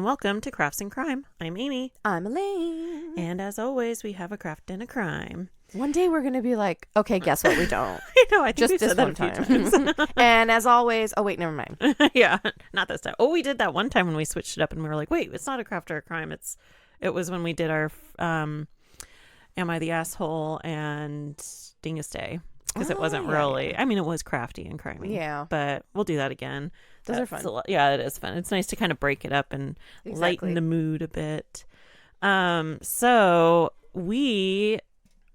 welcome to Crafts and Crime. I'm Amy. I'm Elaine. And as always, we have a craft and a crime. One day we're going to be like, okay, guess what? We don't. I know, I think Just we've this said that one a few time. times. And as always, oh, wait, never mind. Yeah, not this time. Oh, we did that one time when we switched it up and we were like, wait, it's not a craft or a crime. It was when we did our Am I the Asshole and Dingus Day. Because it wasn't really, I mean, it was crafty and crimey. Yeah. But we'll do that again. Those are fun. Yeah, it is fun. It's nice to kind of break it up and lighten the mood a bit. So we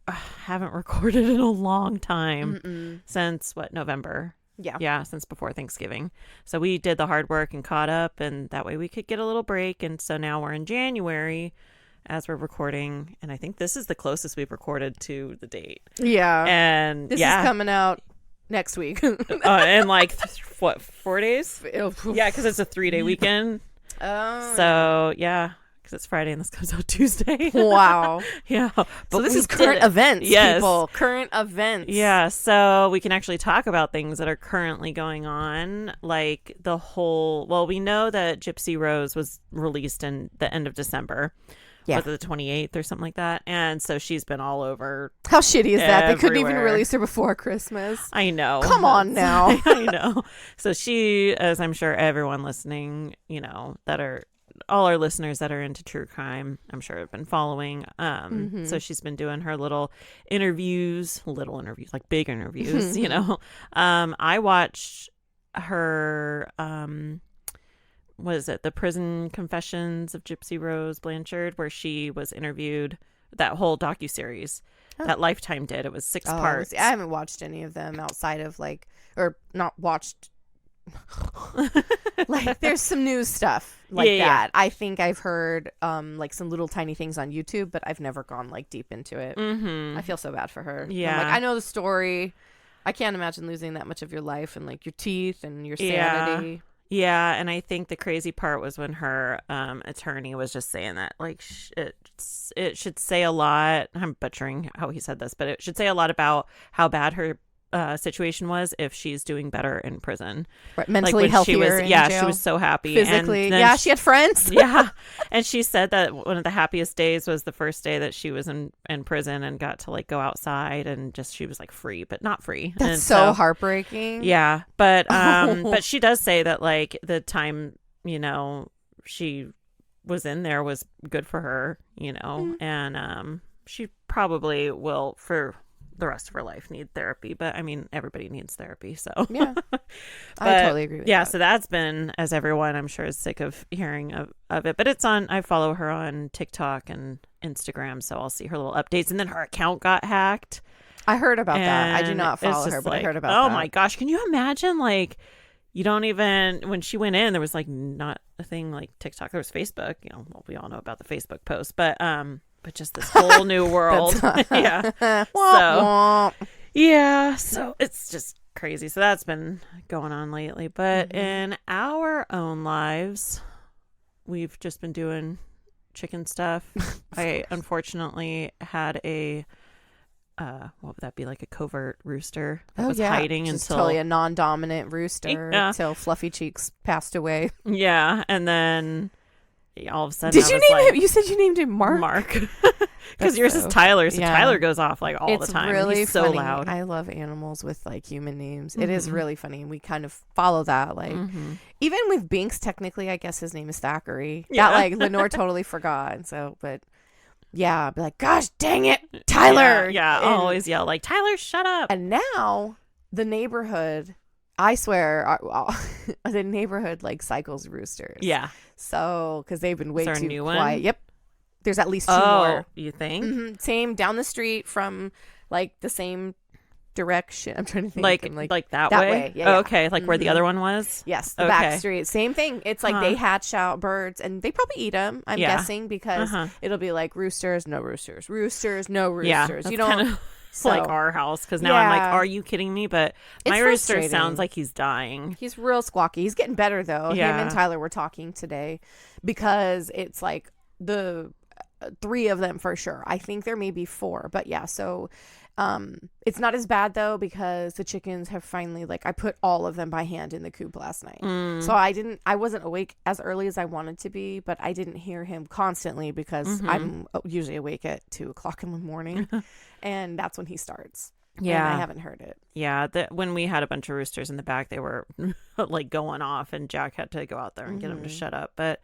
haven't recorded in a long time since November? Yeah, since before Thanksgiving. So we did the hard work and caught up, and that way we could get a little break. And so now we're in January as we're recording, and I think this is the closest we've recorded to the date. Yeah. And this is coming out next week. In like 4 days? Yeah, because it's a 3-day weekend. Oh. So yeah, because it's Friday and this comes out Tuesday. Wow. Yeah. But so this is current events, people. Current events. Yeah. So we can actually talk about things that are currently going on, like the whole. Well, we know that Gypsy Rose was released in the end of December. Yeah. Was it the 28th or something like that? And so she's been all over. How shitty is that? Everywhere. They couldn't even release her before Christmas. I know. Come on now. I know. So she, as I'm sure everyone listening, that are all our listeners that are into true crime, I'm sure have been following. So she's been doing her little interviews, like big interviews, I watched her, what is it? The Prison Confessions of Gypsy Rose Blanchard, where she was interviewed. That whole docuseries that Lifetime did. It was 6 parts. See, I haven't watched any of them outside of or not watched. Like there's some news stuff like that. Yeah. I think I've heard like some little tiny things on YouTube, but I've never gone like deep into it. I feel so bad for her. Yeah, I know the story. I can't imagine losing that much of your life and like your teeth and your sanity. Yeah, and I think the crazy part was when her attorney was just saying that, like, it should say a lot. I'm butchering how he said this, but it should say a lot about how bad her situation was if she's doing better in prison. Right, mentally healthier in jail. She was so happy. Physically. And she had friends. Yeah, and she said that one of the happiest days was the first day that she was in prison and got to, like, go outside and just, she was, like, free, but not free. That's so heartbreaking. Yeah, but but she does say that, like, the time, she was in there was good for her, and she probably will, for the rest of her life, need therapy. But I mean, everybody needs therapy, so yeah. I totally agree with that. So that's been, as everyone I'm sure is sick of hearing of it, but it's on, I follow her on TikTok and Instagram, so I'll see her little updates. And then her account got hacked. I heard about that. I do not follow her, but I heard about that. Oh my gosh, can you imagine, like, you don't even, when she went in, there was like not a thing like TikTok. There was Facebook, well, we all know about the Facebook post, but just this whole new world. Yeah. So it's just crazy. So that's been going on lately. But in our own lives, we've just been doing chicken stuff. I unfortunately had a what would that be, like a covert rooster that was hiding just until totally a non-dominant rooster until Fluffy Cheeks passed away. Yeah, and then all of a sudden, did you name him? You said you named him Mark. Because yours is Tyler, so Tyler goes off like all the time. Really He's so funny. loud. I love animals with like human names. It is really funny, and we kind of follow that. Like even with Binks, technically, I guess his name is Thackeray. Yeah, that like Lenore totally forgot. And so, but yeah, I'd be like, gosh, dang it, Tyler. Yeah, I'll always yell like, Tyler, shut up. And now the neighborhood, I swear, the neighborhood like cycles roosters. Yeah. So, because they've been way too new quiet. One? Yep. There's at least 2 more. You think? Mm-hmm. Same down the street from like the same direction. I'm trying to think. Like that way? Yeah, okay. Like where the other one was? Yes. The back street. Same thing. It's like they hatch out birds and they probably eat them, I'm guessing, because it'll be like roosters, no roosters. Roosters, no roosters. You don't. So, like our house, because now I'm like, are you kidding me? But my rooster sounds like he's dying. He's real squawky. He's getting better though. Him and Tyler were talking today because it's like 3 of them for sure. I think there may be 4, but yeah. So it's not as bad though, because the chickens have finally, like, I put all of them by hand in the coop last night. So I wasn't awake as early as I wanted to be, but I didn't hear him constantly because I'm usually awake at 2:00 in the morning and that's when he starts. Yeah. And I haven't heard it. Yeah. When we had a bunch of roosters in the back, they were like going off and Jack had to go out there and get them to shut up. But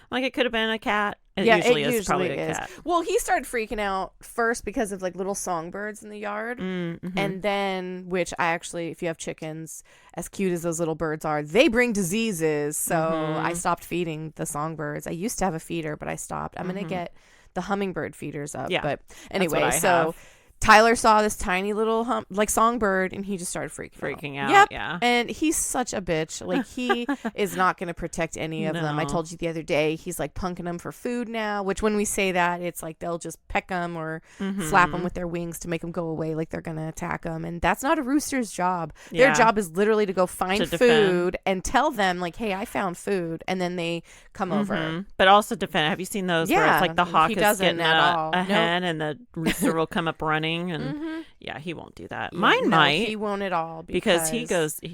like, it could have been a cat. It usually is probably a cat. Well, he started freaking out first because of like little songbirds in the yard. And then, which I actually, if you have chickens, as cute as those little birds are, they bring diseases. So I stopped feeding the songbirds. I used to have a feeder, but I stopped. I'm going to get the hummingbird feeders up. Yeah, but anyway, so Tyler saw this tiny little songbird and he just started freaking out. Yep. Yeah. And he's such a bitch. Like, he is not going to protect any of them. I told you the other day, he's like punking them for food now, which when we say that, it's like they'll just peck them or flap them with their wings to make them go away, like they're going to attack them. And that's not a rooster's job. Their job is literally to go find food and tell them like, hey, I found food. And then they come over. But also defend. Have you seen those where it's like the hawk is getting a hen and the rooster will come up running? And yeah, he won't do that. Mine might. He won't at all because he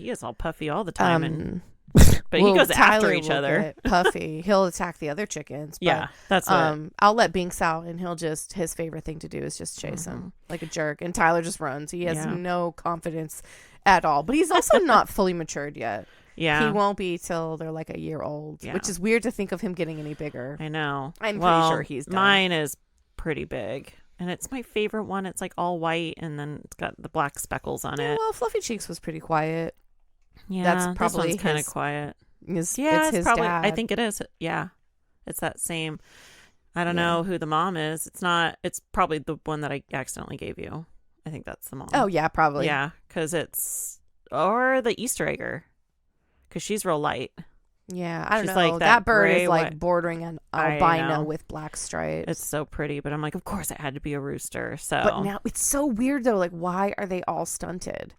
is all puffy all the time, and but he goes Tyler after each other. Puffy, he'll attack the other chickens. But, yeah, that's I'll let Binks out, and his favorite thing to do is just chase him like a jerk, and Tyler just runs. He has no confidence at all, but he's also not fully matured yet. Yeah, he won't be till they're like a year old, which is weird to think of him getting any bigger. I know. I'm pretty sure he's done. Mine is pretty big. And it's my favorite one. It's like all white, and then it's got the black speckles on it. Well, Fluffy Cheeks was pretty quiet. Yeah, that's probably kind of quiet. It's his probably. dad. I think it is. Yeah, it's that same. I don't know who the mom is. It's not. It's probably the one that I accidentally gave you. I think that's the mom. Oh yeah, probably. Yeah, because it's or the Easter egger, because she's real light. Yeah, I don't know. Like that bird is like bordering on albino with black stripes. It's so pretty, but I'm like, of course it had to be a rooster. So, but now it's so weird though. Like, why are they all stunted?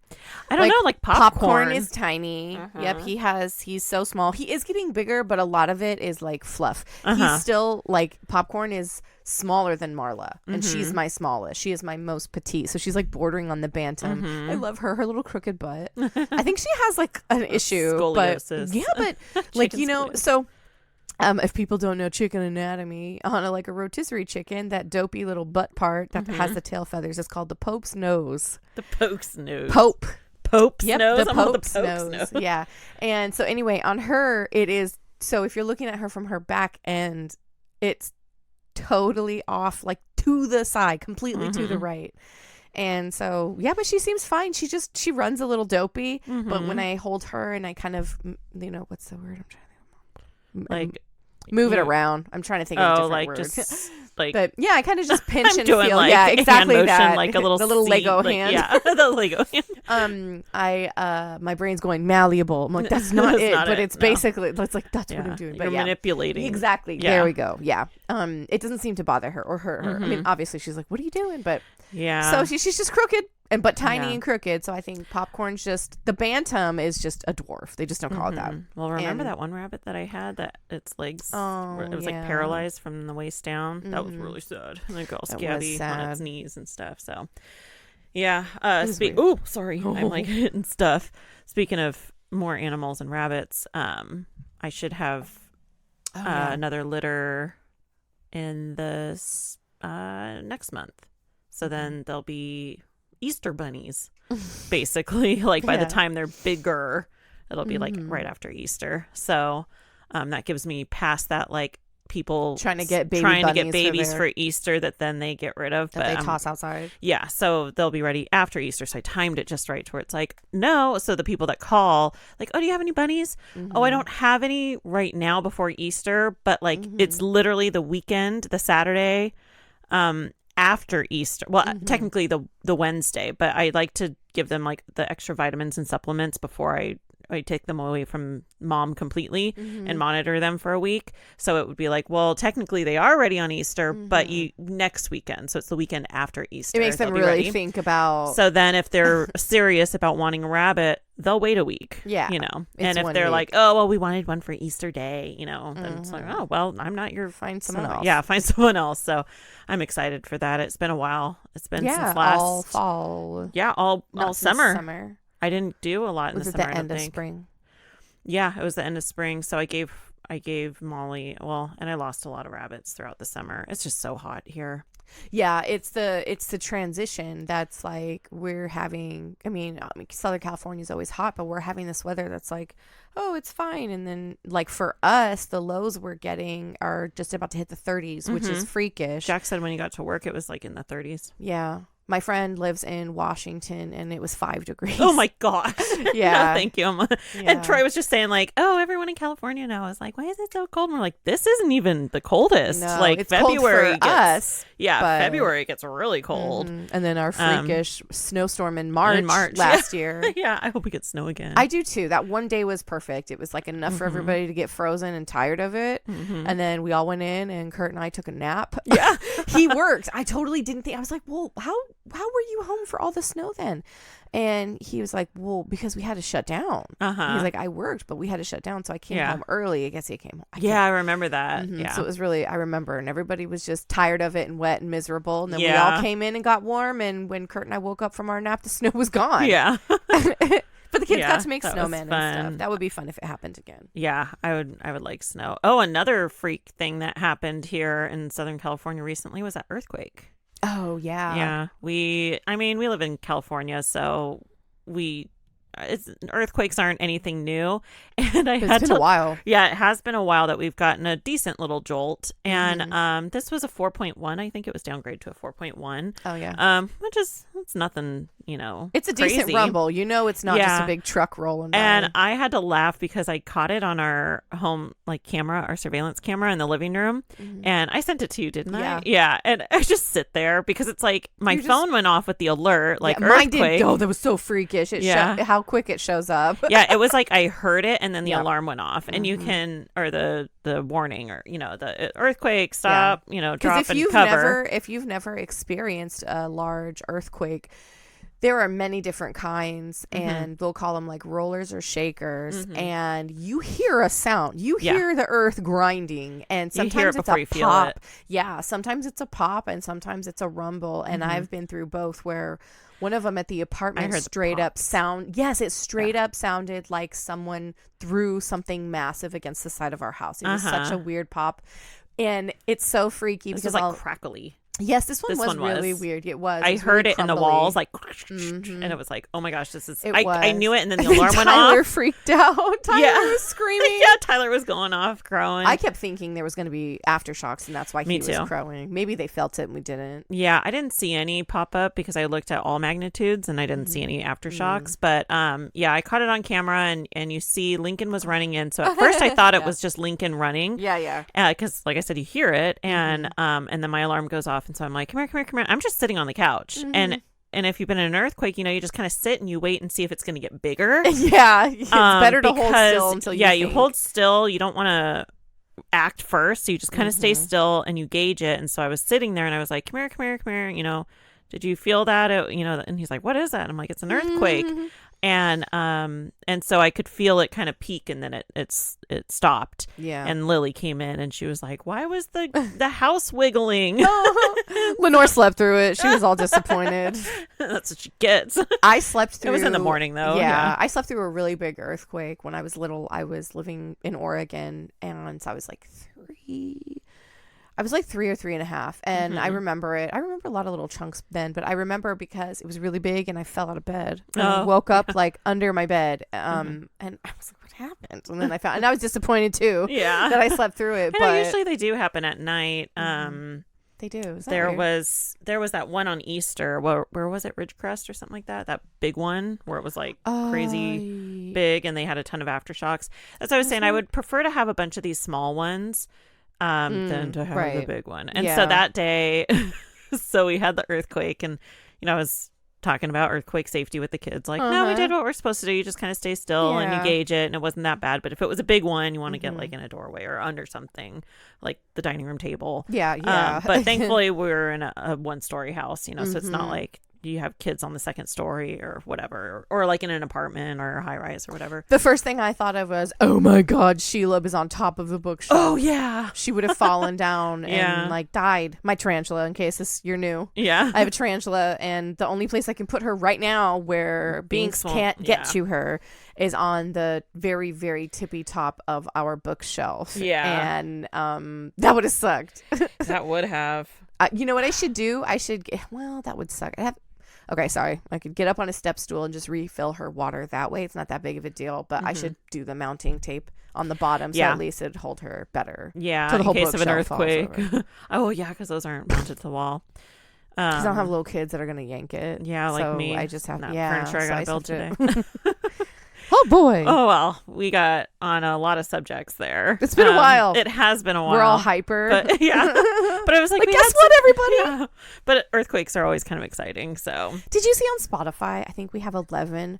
I don't know. Like popcorn is tiny. Yep, he's so small. He is getting bigger, but a lot of it is like fluff. He's still like Popcorn is smaller than Marla, and she's my smallest. She is my most petite, so she's like bordering on the bantam. I love her little crooked butt. I think she has like an issue, scoliosis. But like, you know, so if people don't know chicken anatomy, on a rotisserie chicken, that dopey little butt part that has the tail feathers is called the Pope's nose. The Pope's nose. Pope's nose. The Pope's nose. Yeah. And so anyway, on her, it is, so if you're looking at her from her back end, it's totally off, like to the side, completely to the right. And so but she seems fine. She runs a little dopey, but when I hold her and I kind of, what's the word I'm trying to think of? Like move it around. I'm trying to think of different words. Just like, but yeah, I kind of just pinch I'm and doing feel. Like yeah, exactly hand motion, that. like a little the little seed, Lego like, hand. Yeah, the Lego hand. My brain's going malleable. I'm like, that's not it, but it's basically that's what I'm doing. But you're manipulating. Exactly. Yeah. There we go. Yeah. It doesn't seem to bother her or hurt her. I mean, obviously she's like, what are you doing? But so she's just crooked. But tiny and crooked, so I think Popcorn's just, the bantam is just a dwarf. They just don't call it that. Well, remember that one rabbit that I had that its legs, it was like paralyzed from the waist down? That was really sad. And it got all scabby on its knees and stuff. So, yeah. Sorry. I'm like hitting stuff. Speaking of more animals and rabbits, I should have another litter in this next month. So then there'll be Easter bunnies, basically. Like by the time they're bigger, it'll be like right after Easter. So that gives me past that, like people trying to get babies for Easter that then they get rid of, that they toss outside. Yeah, so they'll be ready after Easter. So I timed it just right to where it's like, no. So the people that call, like, oh, do you have any bunnies? Oh, I don't have any right now before Easter, but like it's literally the weekend, the Saturday after Easter. Well, technically the Wednesday, but I like to give them like the extra vitamins and supplements before I I'd take them away from mom completely and monitor them for a week. So it would be like, well, technically they are ready on Easter, but next weekend. So it's the weekend after Easter. It makes them really think about. So then if they're serious about wanting a rabbit, they'll wait a week. Yeah. You know, and if they're like, oh, well, we wanted one for Easter Day, you know, then it's like, oh, well, I'm not your. Find someone else. Yeah, find someone else. So I'm excited for that. It's been a while. It's been since last. all fall. Yeah, all summer. I didn't do a lot in was the it summer. the end of spring? Yeah, it was the end of spring. So I gave Molly, and I lost a lot of rabbits throughout the summer. It's just so hot here. Yeah, it's the transition that's like we're having. I mean, Southern California is always hot, but we're having this weather that's like, oh, it's fine. And then like for us, the lows we're getting are just about to hit the 30s, which is freakish. Jack said when he got to work, it was like in the 30s. Yeah. My friend lives in Washington, and it was 5 degrees. Oh, my gosh. Yeah. No, thank you. And Troy was just saying, like, oh, everyone in California now is like, why is it so cold? And we're like, this isn't even the coldest. No, like, it's February cold for us. Yeah, but, February gets really cold. And then our freakish snowstorm in March last year. Yeah, I hope we get snow again. I do, too. That one day was perfect. It was, like, enough for everybody to get frozen and tired of it. And then we all went in, and Kurt and I took a nap. Yeah. He worked. I totally didn't think. I was like, well, how were you home for all the snow then? And he was like, well, because we had to shut down. He's like, I worked, but we had to shut down, so I came home early. I guess he came home. I remember that. Yeah. So it was really, I remember, and everybody was just tired of it and wet and miserable. And then we all came in and got warm, and when Kurt and I woke up from our nap, the snow was gone. Yeah. But the kids got to make snowmen and stuff. That would be fun if it happened again. Yeah, I would like snow. Oh, another freak thing that happened here in Southern California recently was that earthquake. Oh, yeah. Yeah. We live in California, so earthquakes aren't anything new. And it's been a while. Yeah, it has been a while that we've gotten a decent little jolt. And this was a 4.1. I think it was downgraded to a 4.1. Oh, yeah. Which is, it's nothing, you know, it's a crazy. Decent rumble. You know, it's not just a big truck rolling by. And I had to laugh because I caught it on our home camera, our surveillance camera in the living room. And I sent it to you, didn't I? Yeah. And I just sit there because it's like my phone went off with the alert, like earthquake. Mine did. Oh, that was so freakish. How quick it shows up. Yeah, it was like I heard it and then the alarm went off, and you can, or the warning, or you know, the earthquake, stop, you know, drop and cover. If you've never experienced a large earthquake, there are many different kinds, and they'll call them like rollers or shakers, and you hear a sound. You hear the earth grinding, and sometimes it's a pop. Yeah, sometimes it's a pop, and sometimes it's a rumble, and I've been through both where one of them at the apartment straight up sound. Yes, it straight up sounded like someone threw something massive against the side of our house. It was such a weird pop, and it's so freaky because it was like crackly. Yes, this one was really weird. It was. I heard really it in the walls, like, and it was like, oh my gosh, this is. I knew it, and then the alarm went off. Tyler freaked out. Tyler was screaming. Yeah, Tyler was going off, crowing. I kept thinking there was going to be aftershocks, and that's why he was crowing. Maybe they felt it and we didn't. Yeah, I didn't see any pop up because I looked at all magnitudes and I didn't see any aftershocks. But yeah, I caught it on camera, and you see Lincoln was running in. So at first I thought it was just Lincoln running. Yeah. Because like I said, you hear it, and then my alarm goes off, and so I'm like, come here. I'm just sitting on the couch, and if you've been in an earthquake, you know, you just kind of sit and you wait and see if it's going to get bigger. Yeah, it's better to hold still until you hold still. You don't want to act first, so you just kind of stay still and you gauge it. And so I was sitting there and I was like, come here, you know, did you feel that? You know, and he's like, what is that? And I'm like, it's an earthquake. And so I could feel it kind of peak, and then it stopped. Yeah. And Lily came in and she was like, why was the house wiggling? Lenore slept through it. She was all disappointed. That's what she gets. I slept through. It was in the morning though. Yeah. I slept through a really big earthquake when I was little. I was living in Oregon, and I was like 3 or 3.5. And I remember it. I remember a lot of little chunks then, but I remember because it was really big and I fell out of bed. And I woke up like under my bed. And I was like, what happened? And then I was disappointed too. Yeah. That I slept through it. But usually they do happen at night. They do. There was that one on Easter. Where was it? Ridgecrest or something like that? That big one where it was like crazy big and they had a ton of aftershocks. That's what I was saying. I would prefer to have a bunch of these small ones than to have the big one. And so that day, so we had the earthquake, and you know, I was talking about earthquake safety with the kids. Like, no, we did what we're supposed to do. You just kind of stay still and you gauge it, and it wasn't that bad. But if it was a big one, you want to get like in a doorway or under something, like the dining room table. Yeah. But thankfully, we're in a one-story house, so it's not like you have kids on the second story or whatever, or like in an apartment or high rise or whatever. The first thing I thought of was, oh my God, Sheila is on top of the bookshelf. Oh yeah, she would have fallen down and like died. My tarantula, in case you're new. Yeah, I have a tarantula, and the only place I can put her right now where Binks can't get to her is on the very, very tippy top of our bookshelf. Yeah, and that would have sucked. That would have. You know what I should do? That would suck. Okay, sorry. I could get up on a step stool and just refill her water that way. It's not that big of a deal, but I should do the mounting tape on the bottom so at least it'd hold her better. Yeah, so the whole in case of an earthquake. Oh, yeah, because those aren't mounted to the wall. Because I don't have little kids that are going to yank it. Yeah, like so me. I just have furniture I got to build today. Oh, boy. Oh, well, we got on a lot of subjects there. It's been a while. It has been a while. We're all hyper. But, yeah. But I was like guess what, everybody? Yeah. But earthquakes are always kind of exciting, so. Did you see on Spotify? I think we have 11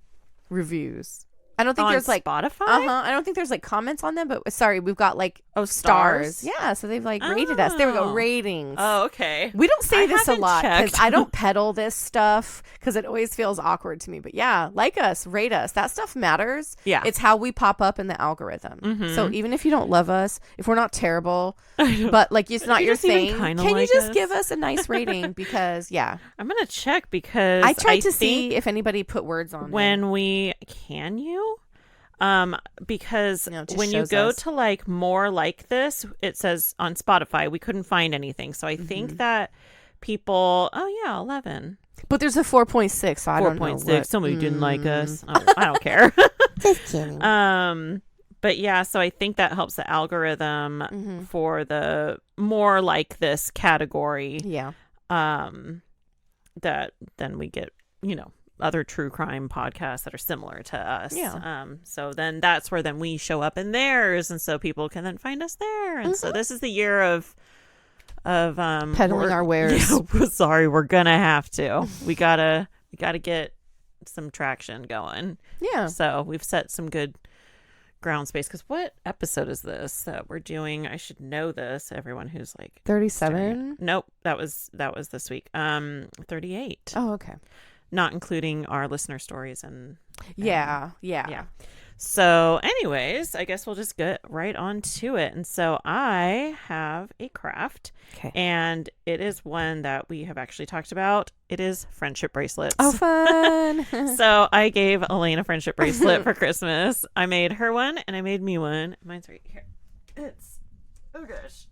reviews. I don't think there's like Spotify. I don't think there's like comments on them, but sorry, we've got like stars. Yeah, so they've like rated us. There we go, ratings. Oh, okay. We don't say this a lot because I don't peddle this stuff because it always feels awkward to me. But yeah, like us, rate us. That stuff matters. Yeah, it's how we pop up in the algorithm. So even if you don't love us, if we're not terrible, but like it's not your thing, can you just give us a nice rating? Because I'm gonna check because I tried to see if anybody put words on when we because when you go to like more like this, it says on Spotify we couldn't find anything, so I think that people 11, but there's a 4.6, so I don't know 4.6 somebody didn't like us. I don't care. Just kidding. But yeah, so I think that helps the algorithm for the more like this category. That then we get other true crime podcasts that are similar to us. So then that's where then we show up in theirs, and so people can then find us there. And so this is the year of peddling our wares. Sorry, we're gonna have to. We gotta get some traction going. So we've set some good ground space, because what episode is this that we're doing? I should know this. Everyone who's like 37. Nope, that was this week. 38. Oh, okay. Not including our listener stories and yeah. So anyways, I guess we'll just get right on to it. And so I have a craft, and it is one that we have actually talked about. It is friendship bracelets. Oh, fun. So I gave Elaine a friendship bracelet for Christmas. I made her one and I made me one. Mine's right here. Oh gosh.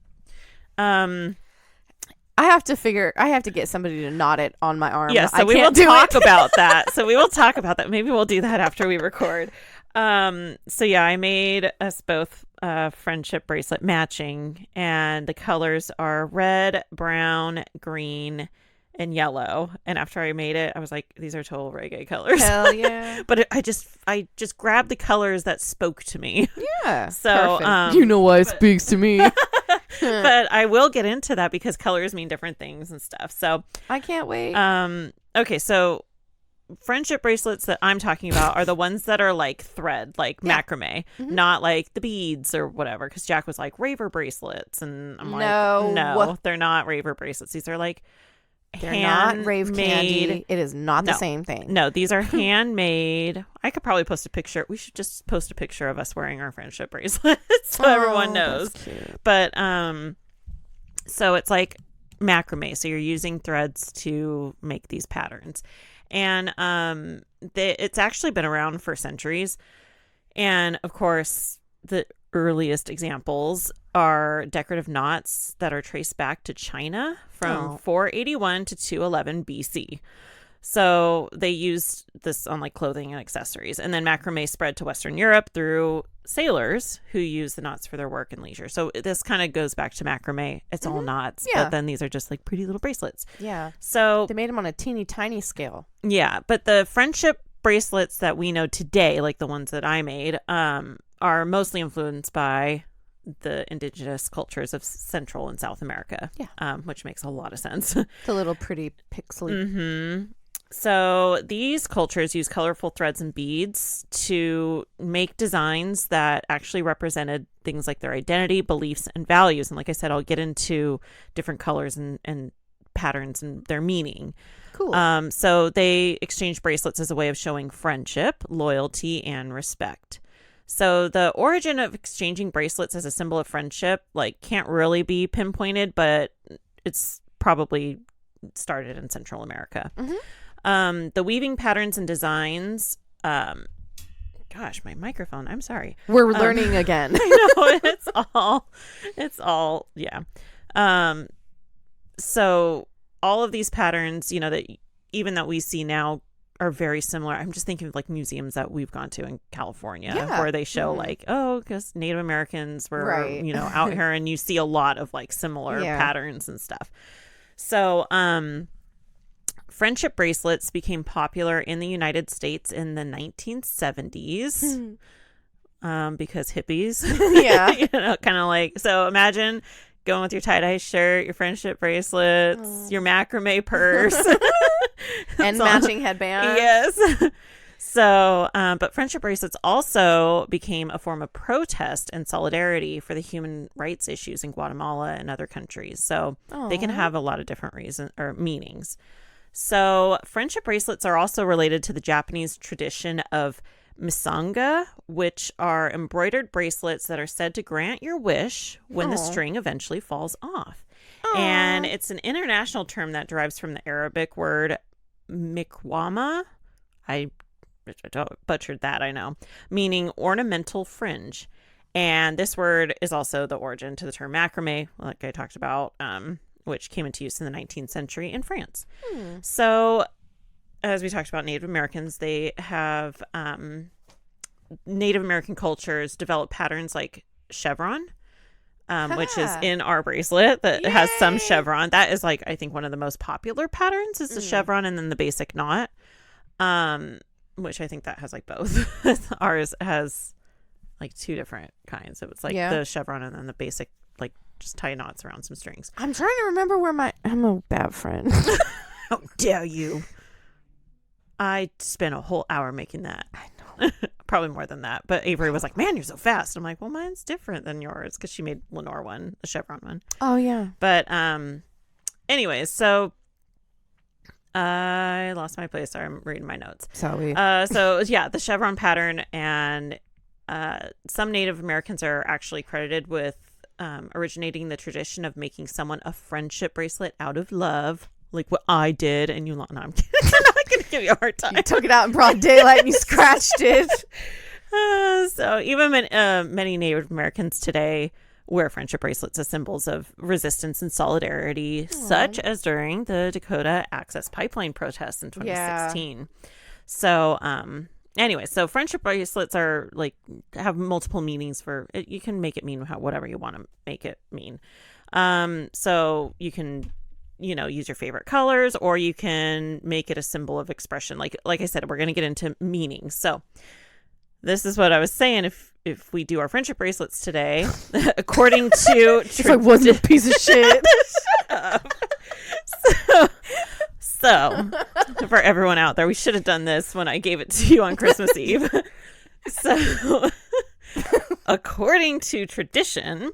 I have to get somebody to knot it on my arm. Yeah, so we will talk about that. So we will talk about that. Maybe we'll do that after we record. So yeah, I made us both friendship bracelet matching, and the colors are red, brown, green, and yellow. And after I made it, I was like, these are total reggae colors. Hell yeah. But I just grabbed the colors that spoke to me. Yeah. So why it speaks to me. But I will get into that because colors mean different things and stuff. So I can't wait. Okay, so friendship bracelets that I'm talking about are the ones that are like thread, like macrame, not like the beads or whatever. Because Jack was like raver bracelets, and I'm like, no, they're not raver bracelets. These are like not rave candy. It is not the same thing. No, these are handmade. I could probably post a picture. We should just post a picture of us wearing our friendship bracelets so everyone knows. That's cute. But so it's like macrame. So you're using threads to make these patterns. And it's actually been around for centuries. And of course, the earliest examples are decorative knots that are traced back to China from 481 to 211 BC. So they used this on like clothing and accessories. And then macrame spread to Western Europe through sailors who use the knots for their work and leisure. So this kind of goes back to macrame. It's all knots, but then these are just like pretty little bracelets. Yeah. So they made them on a teeny tiny scale. Yeah. But the friendship bracelets that we know today, like the ones that I made, are mostly influenced by the indigenous cultures of Central and South America. Yeah. Which makes a lot of sense. The little pretty pixely. So these cultures use colorful threads and beads to make designs that actually represented things like their identity, beliefs, and values. And like I said, I'll get into different colors and patterns and their meaning. Cool. So they exchange bracelets as a way of showing friendship, loyalty, and respect. So the origin of exchanging bracelets as a symbol of friendship, like, can't really be pinpointed, but it's probably started in Central America. The weaving patterns and designs, gosh, my microphone, I'm sorry. We're learning again. I know, it's all, yeah. So all of these patterns, you know, that even that we see now are very similar. I'm just thinking of like museums that we've gone to in California where they show like, oh, because Native Americans were, you know, out here, and you see a lot of like similar patterns and stuff. So, friendship bracelets became popular in the United States in the 1970s because hippies, you know, kind of like, so imagine going with your tie-dye shirt, your friendship bracelets, your macrame purse. And matching headband. Yes. So, but friendship bracelets also became a form of protest and solidarity for the human rights issues in Guatemala and other countries. So they can have a lot of different reasons or meanings. So friendship bracelets are also related to the Japanese tradition of misanga, which are embroidered bracelets that are said to grant your wish when the string eventually falls off. And it's an international term that derives from the Arabic word mikwama. I butchered that, I know, meaning ornamental fringe. And this word is also the origin to the term macrame, like I talked about, which came into use in the 19th century in France. So, as we talked about Native Americans, they have Native American cultures develop patterns like chevron, which is in our bracelet that has some chevron. That is like, I think one of the most popular patterns is the chevron, and then the basic knot, which I think that has like both. Ours has like two different kinds. So it's like the chevron and then the basic, like just tie knots around some strings. I'm trying to remember where I'm a bad friend. How dare you? I spent a whole hour making that. I know. Probably more than that. But Avery was like, man, you're so fast. I'm like, well, mine's different than yours, because she made Lenore one, the chevron one. Oh, yeah. But anyways, so I lost my place. Sorry, I'm reading my notes. Sorry. So, yeah, the chevron pattern, and some Native Americans are actually credited with originating the tradition of making someone a friendship bracelet out of love, like what I did. And you, no, I'm kidding. I'm not going to give you a hard time. You took it out in broad daylight and you scratched it. So even many Native Americans today wear friendship bracelets as symbols of resistance and solidarity, such as during the Dakota Access Pipeline protests in 2016. So, anyway, so friendship bracelets are like have multiple meanings for it. You can make it mean whatever you want to make it mean. So you can, you know, use your favorite colors, or you can make it a symbol of expression. Like I said, we're going to get into meanings. So this is what I was saying. If we do our friendship bracelets today, according to if I wasn't a piece of shit. So for everyone out there, we should have done this when I gave it to you on Christmas Eve. So according to tradition,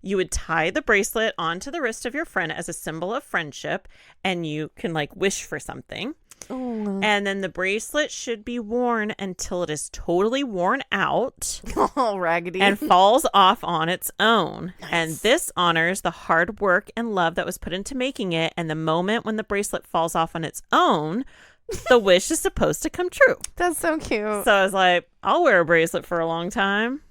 you would tie the bracelet onto the wrist of your friend as a symbol of friendship, and you can like wish for something. And then the bracelet should be worn until it is totally worn out. Oh, raggedy. And falls off on its own. Nice. And this honors the hard work and love that was put into making it. And the moment when the bracelet falls off on its own, the wish is supposed to come true. That's so cute. So I was like, I'll wear a bracelet for a long time.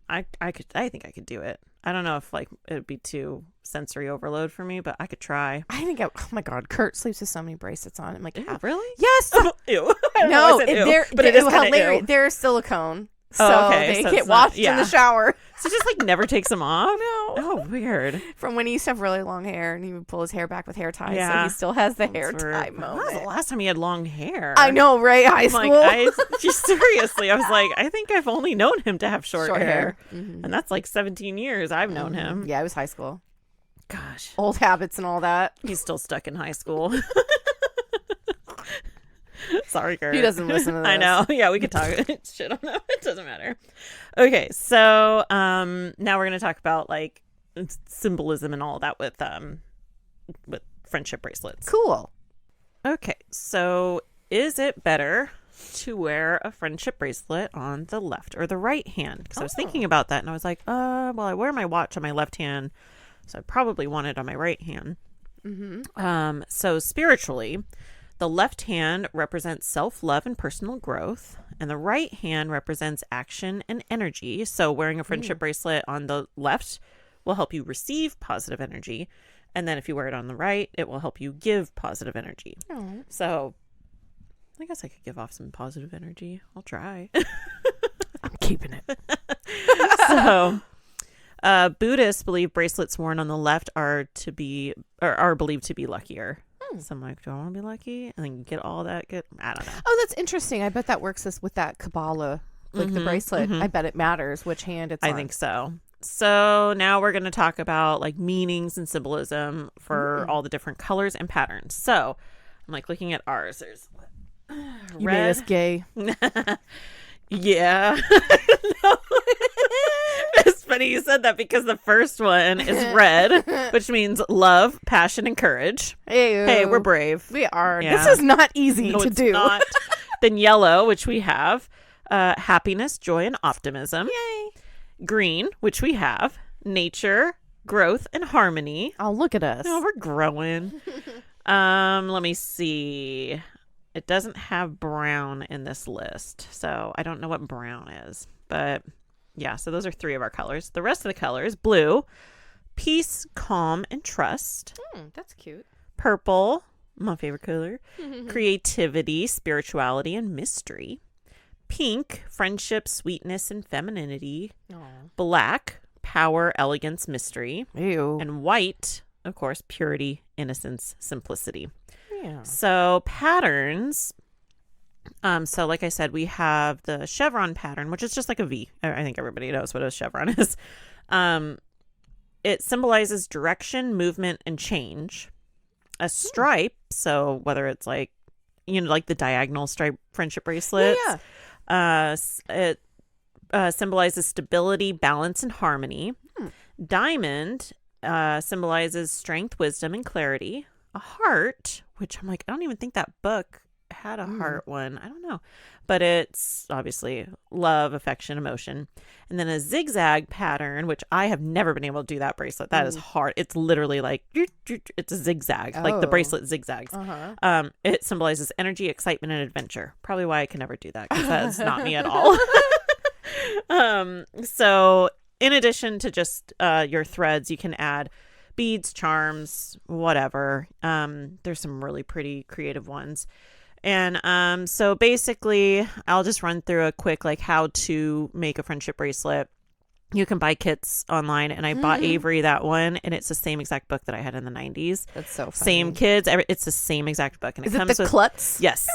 I think I could do it. I don't know if like it would be too sensory overload for me, but I could try. I think, oh my God, Kurt sleeps with so many bracelets on. I'm like, ew, really? Yes. Ew. No, but it is hilarious. They're silicone. So they so get washed in the shower. So just like never takes them off? No. Oh, weird. From when he used to have really long hair and he would pull his hair back with hair ties. Yeah. So he still has the hair tie moment. When was the last time he had long hair? I know, right? High school. Seriously, I was like, I think I've only known him to have short hair. Mm-hmm. And that's like 17 years I've known him. Yeah, it was high school. Gosh. Old habits and all that. He's still stuck in high school. Sorry, Kurt. He doesn't listen to this. I know. Yeah, we could talk shit on that. It doesn't matter. Okay, so now we're gonna talk about like symbolism and all that with friendship bracelets. Cool. Okay, so is it better to wear a friendship bracelet on the left or the right hand? Because I was thinking about that and I was like, well, I wear my watch on my left hand, so I probably want it on my right hand. So spiritually, the left hand represents self-love and personal growth, and the right hand represents action and energy. So wearing a friendship bracelet on the left will help you receive positive energy, and then if you wear it on the right, it will help you give positive energy. So I guess I could give off some positive energy. I'll try. I'm keeping it. So Buddhists believe bracelets worn on the left are believed to be luckier. So I'm like, do I want to be lucky? And then get all that good. I don't know. Oh, that's interesting. I bet that works with that Kabbalah, like the bracelet. I bet it matters which hand it's on. I think so. So now we're going to talk about like meanings and symbolism for all the different colors and patterns. So I'm like looking at ours. There's you made us gay. Yeah. No. It's funny you said that because the first one is red, which means love, passion, and courage. Hey, we're brave. We are. Yeah. This is not easy to do. Not. Then yellow, which we have happiness, joy, and optimism. Yay. Green, which we have nature, growth, and harmony. Oh, look at us. Oh, we're growing. Let me see. It doesn't have brown in this list, so I don't know what brown is. But yeah, so those are 3 of our colors. The rest of the colors: blue, peace, calm, and trust. That's cute. Purple, my favorite color, creativity, spirituality, and mystery. Pink, friendship, sweetness, and femininity. Black, power, elegance, mystery. Ew. And white, of course, purity, innocence, simplicity. Yeah. So patterns. So like I said, we have the chevron pattern, which is just like a V. I think everybody knows what a chevron is. It symbolizes direction, movement, and change. A stripe, so whether it's like, like the diagonal stripe friendship bracelets. Yeah. It symbolizes stability, balance, and harmony. Diamond symbolizes strength, wisdom, and clarity. A heart, which I'm like, I don't even think that book had a heart one. I don't know. But it's obviously love, affection, emotion. And then a zigzag pattern, which I have never been able to do that bracelet. That is hard. It's literally like, it's a zigzag, like the bracelet zigzags. It symbolizes energy, excitement, and adventure. Probably why I can never do that, because that's not me at all. So in addition to just your threads, you can add beads, charms, whatever. There's some really pretty creative ones. And so basically, I'll just run through a quick like how to make a friendship bracelet. You can buy kits online, and I bought Avery that one, and it's the same exact book that I had in the 90s. That's so funny. Same kids. It's the same exact book. And Is it the Klutz? Yes.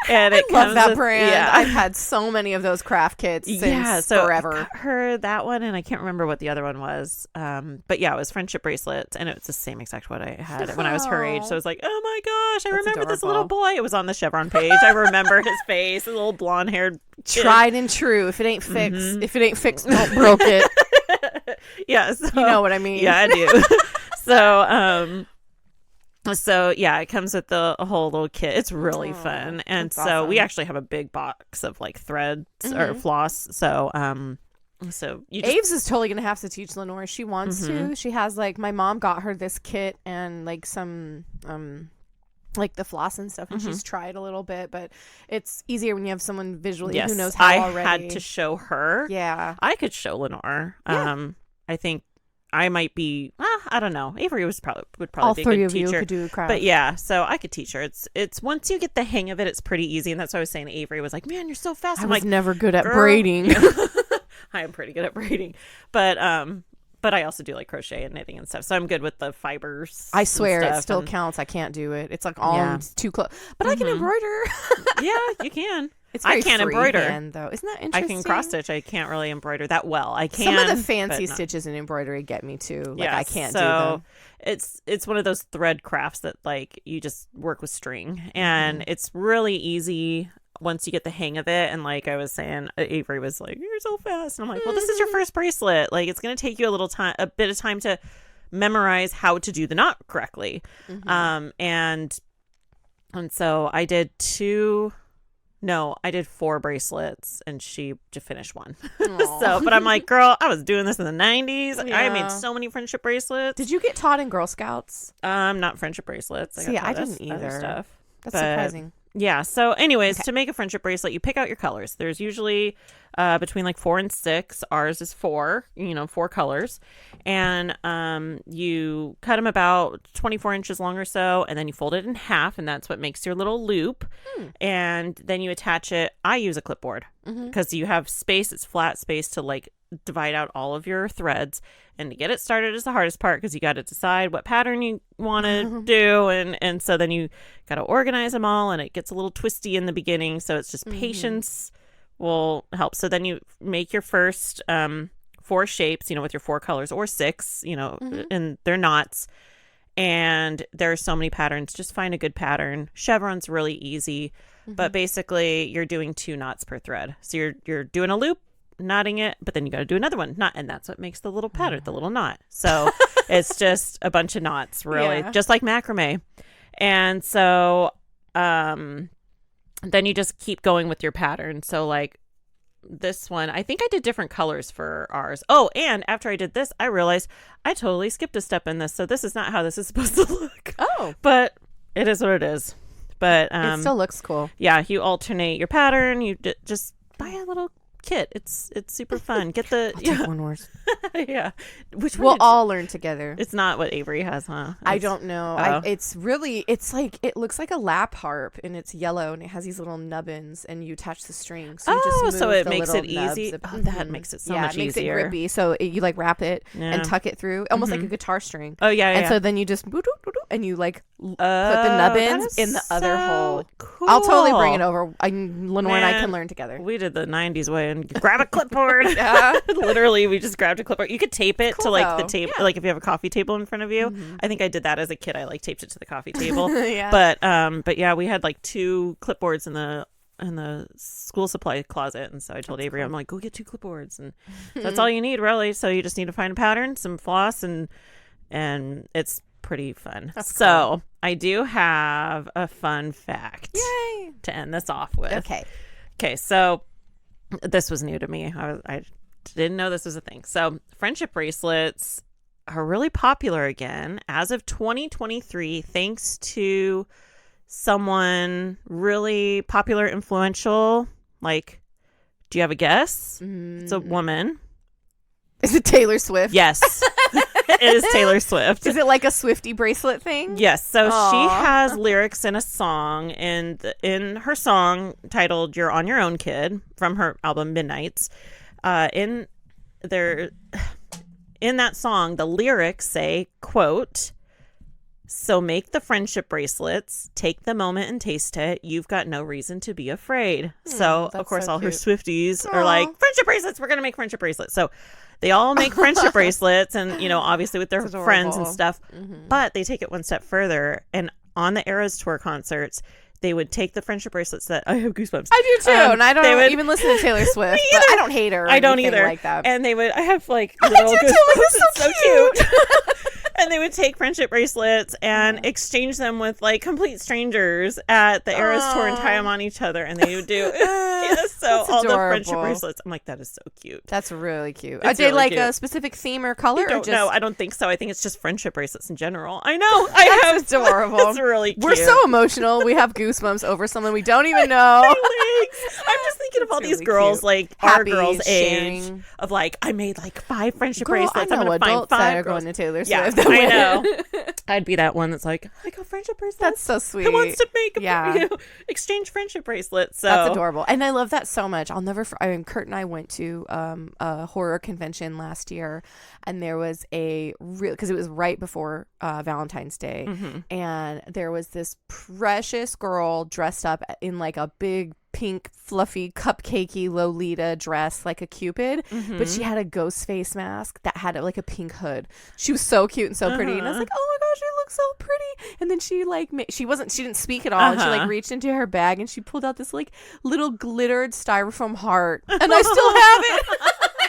And it love comes that with, brand. Yeah. I've had so many of those craft kits since forever. I got her that one, and I can't remember what the other one was. But yeah, it was friendship bracelets, and it's the same exact what I had when I was her age. So I was like, oh my gosh, I remember this little boy. It was on the chevron page. I remember his face, a little blonde haired kid. Tried and true. If it ain't fixed, don't broke it. Yeah, so, you know what I mean. Yeah, I do. So yeah, it comes with the whole little kit. It's really fun. And so awesome. we actually have a big box of like threads or floss. So Aves is totally gonna have to teach Lenore. She wants to. She has like, my mom got her this kit and like some like the floss and stuff, and she's tried a little bit, but it's easier when you have someone visually who knows how already. I had to show her. Yeah. I could show Lenore. Yeah. I think I might be, I don't know. Avery would probably all be a three good of teacher. you could do craft. But yeah, so I could teach her. It's once you get the hang of it, it's pretty easy. And that's what I was saying. Avery was like, man, you're so fast. I I'm was like, never good at braiding. I am pretty good at braiding. But I also do like crochet and knitting and stuff. So I'm good with the fibers. I swear it still counts. I can't do it. It's like all too close. But I can embroider. Yeah, you can. It's very I can't embroider freehand, though. Isn't that interesting? I can cross stitch. I can't really embroider that well. I can. Some of the fancy stitches in embroidery get me too. Like I can't do them. It's one of those thread crafts that like you just work with string, and it's really easy once you get the hang of it. And like I was saying, Avery was like, "You're so fast," and I'm like, "Well, this is your first bracelet. Like it's gonna take you a bit of time to memorize how to do the knot correctly." And so I did 4 bracelets, and she just finished one. But I'm like, girl, I was doing this in the 90s. Yeah. I made so many friendship bracelets. Did you get taught in Girl Scouts? Not friendship bracelets. I didn't either. Other stuff. That's surprising. Yeah. So anyways, to make a friendship bracelet, you pick out your colors. There's usually between like 4 and 6. Ours is 4, 4 colors. And you cut them about 24 inches long or so, and then you fold it in half, and that's what makes your little loop. And then you attach it. I use a clipboard because you have space. It's flat space to like divide out all of your threads. And to get it started is the hardest part because you got to decide what pattern you want to do. And so then you got to organize them all, and it gets a little twisty in the beginning. So it's just patience will help. So then you make your first 4 shapes, with your 4 colors, or 6, and they're knots. And there are so many patterns. Just find a good pattern. Chevron's really easy, but basically you're doing 2 knots per thread. So you're doing a loop, knotting it, but then you got to do another one, and that's what makes the little pattern, the little knot. So it's just a bunch of knots, really, just like macrame. And so then you just keep going with your pattern. So like this one, I think I did different colors for ours. Oh, and after I did this, I realized I totally skipped a step in this. So this is not how this is supposed to look. Oh, but it is what it is. But it still looks cool. Yeah, you alternate your pattern. You just buy a little kit. It's super fun. Get the take one worse. Yeah, which we'll all learn together. It's not what Avery has, huh? I don't know. It's like it looks like a lap harp, and it's yellow, and it has these little nubbins, and you attach the string. So you just move so it the makes it little easy. That makes it so much easier. It makes it grippy. So you like wrap it and tuck it through, almost like a guitar string. Oh yeah, and so then you just and you like put the nubbins in the other hole. Cool. I'll totally bring it over. Lenore and I can learn together. We did the 90s way and grab a clipboard. Literally, we just grabbed a clipboard. You could tape it to like the table, like if you have a coffee table in front of you. I think I did that as a kid. I like taped it to the coffee table. But yeah, we had like 2 clipboards in the school supply closet, and so I told Avery, I'm like, go get 2 clipboards, and that's all you need, really. So you just need to find a pattern, some floss, and it's pretty fun. That's cool. I do have a fun fact to end this off with. Okay, so this was new to me. I didn't know this was a thing. So friendship bracelets are really popular again as of 2023, thanks to someone really popular, influential. Like, do you have a guess? It's a woman. Is it Taylor Swift? Yes. It is Taylor Swift. Is it like a Swiftie bracelet thing? Yes. So she has lyrics in a song, and in her song titled "You're on Your Own, Kid" from her album Midnights. In that song, the lyrics say, quote, "So make the friendship bracelets, take the moment and taste it. You've got no reason to be afraid." So, of course, all her Swifties are like, friendship bracelets, we're going to make friendship bracelets. So they all make friendship bracelets, and, obviously with their friends and stuff. But they take it one step further. And on the Eras Tour concerts, they would take the friendship bracelets that I have goosebumps. I do too, and I don't even listen to Taylor Swift. But I don't hate her. I don't either. Like that. And they would. I have like little goosebumps. It's so cute. And they would take friendship bracelets and exchange them with like complete strangers at the Eras Tour and tie them on each other, and they would do so all the friendship bracelets. I'm like, that is so cute. That's really cute. Are they really like cute. A specific theme or color? No, I don't think so. I think it's just friendship bracelets in general. I know. That's adorable. It's really cute. We're so emotional. We have goosebumps over someone we don't even know. I'm just thinking of all these girls, cute. Like our girls' age, of like, I made like 5 friendship bracelets. I know I'm adults find 5 that are going to Taylor Swift. Yeah, I know. I'd be that one that's like, I got friendship bracelets. That's so sweet. Who wants to make exchange friendship bracelets? So that's adorable, and I love that so much. I'll never. Kurt and I went to a horror convention last year, and there was because it was right before Valentine's Day, and there was this precious girl dressed up in like a big pink, fluffy, cupcakey Lolita dress, like a Cupid, but she had a ghost face mask that had like a pink hood. She was so cute and so pretty, and I was like, oh my gosh, she looks so pretty. And then she like she didn't speak at all, and she like reached into her bag and she pulled out this like little glittered styrofoam heart, and I still have it.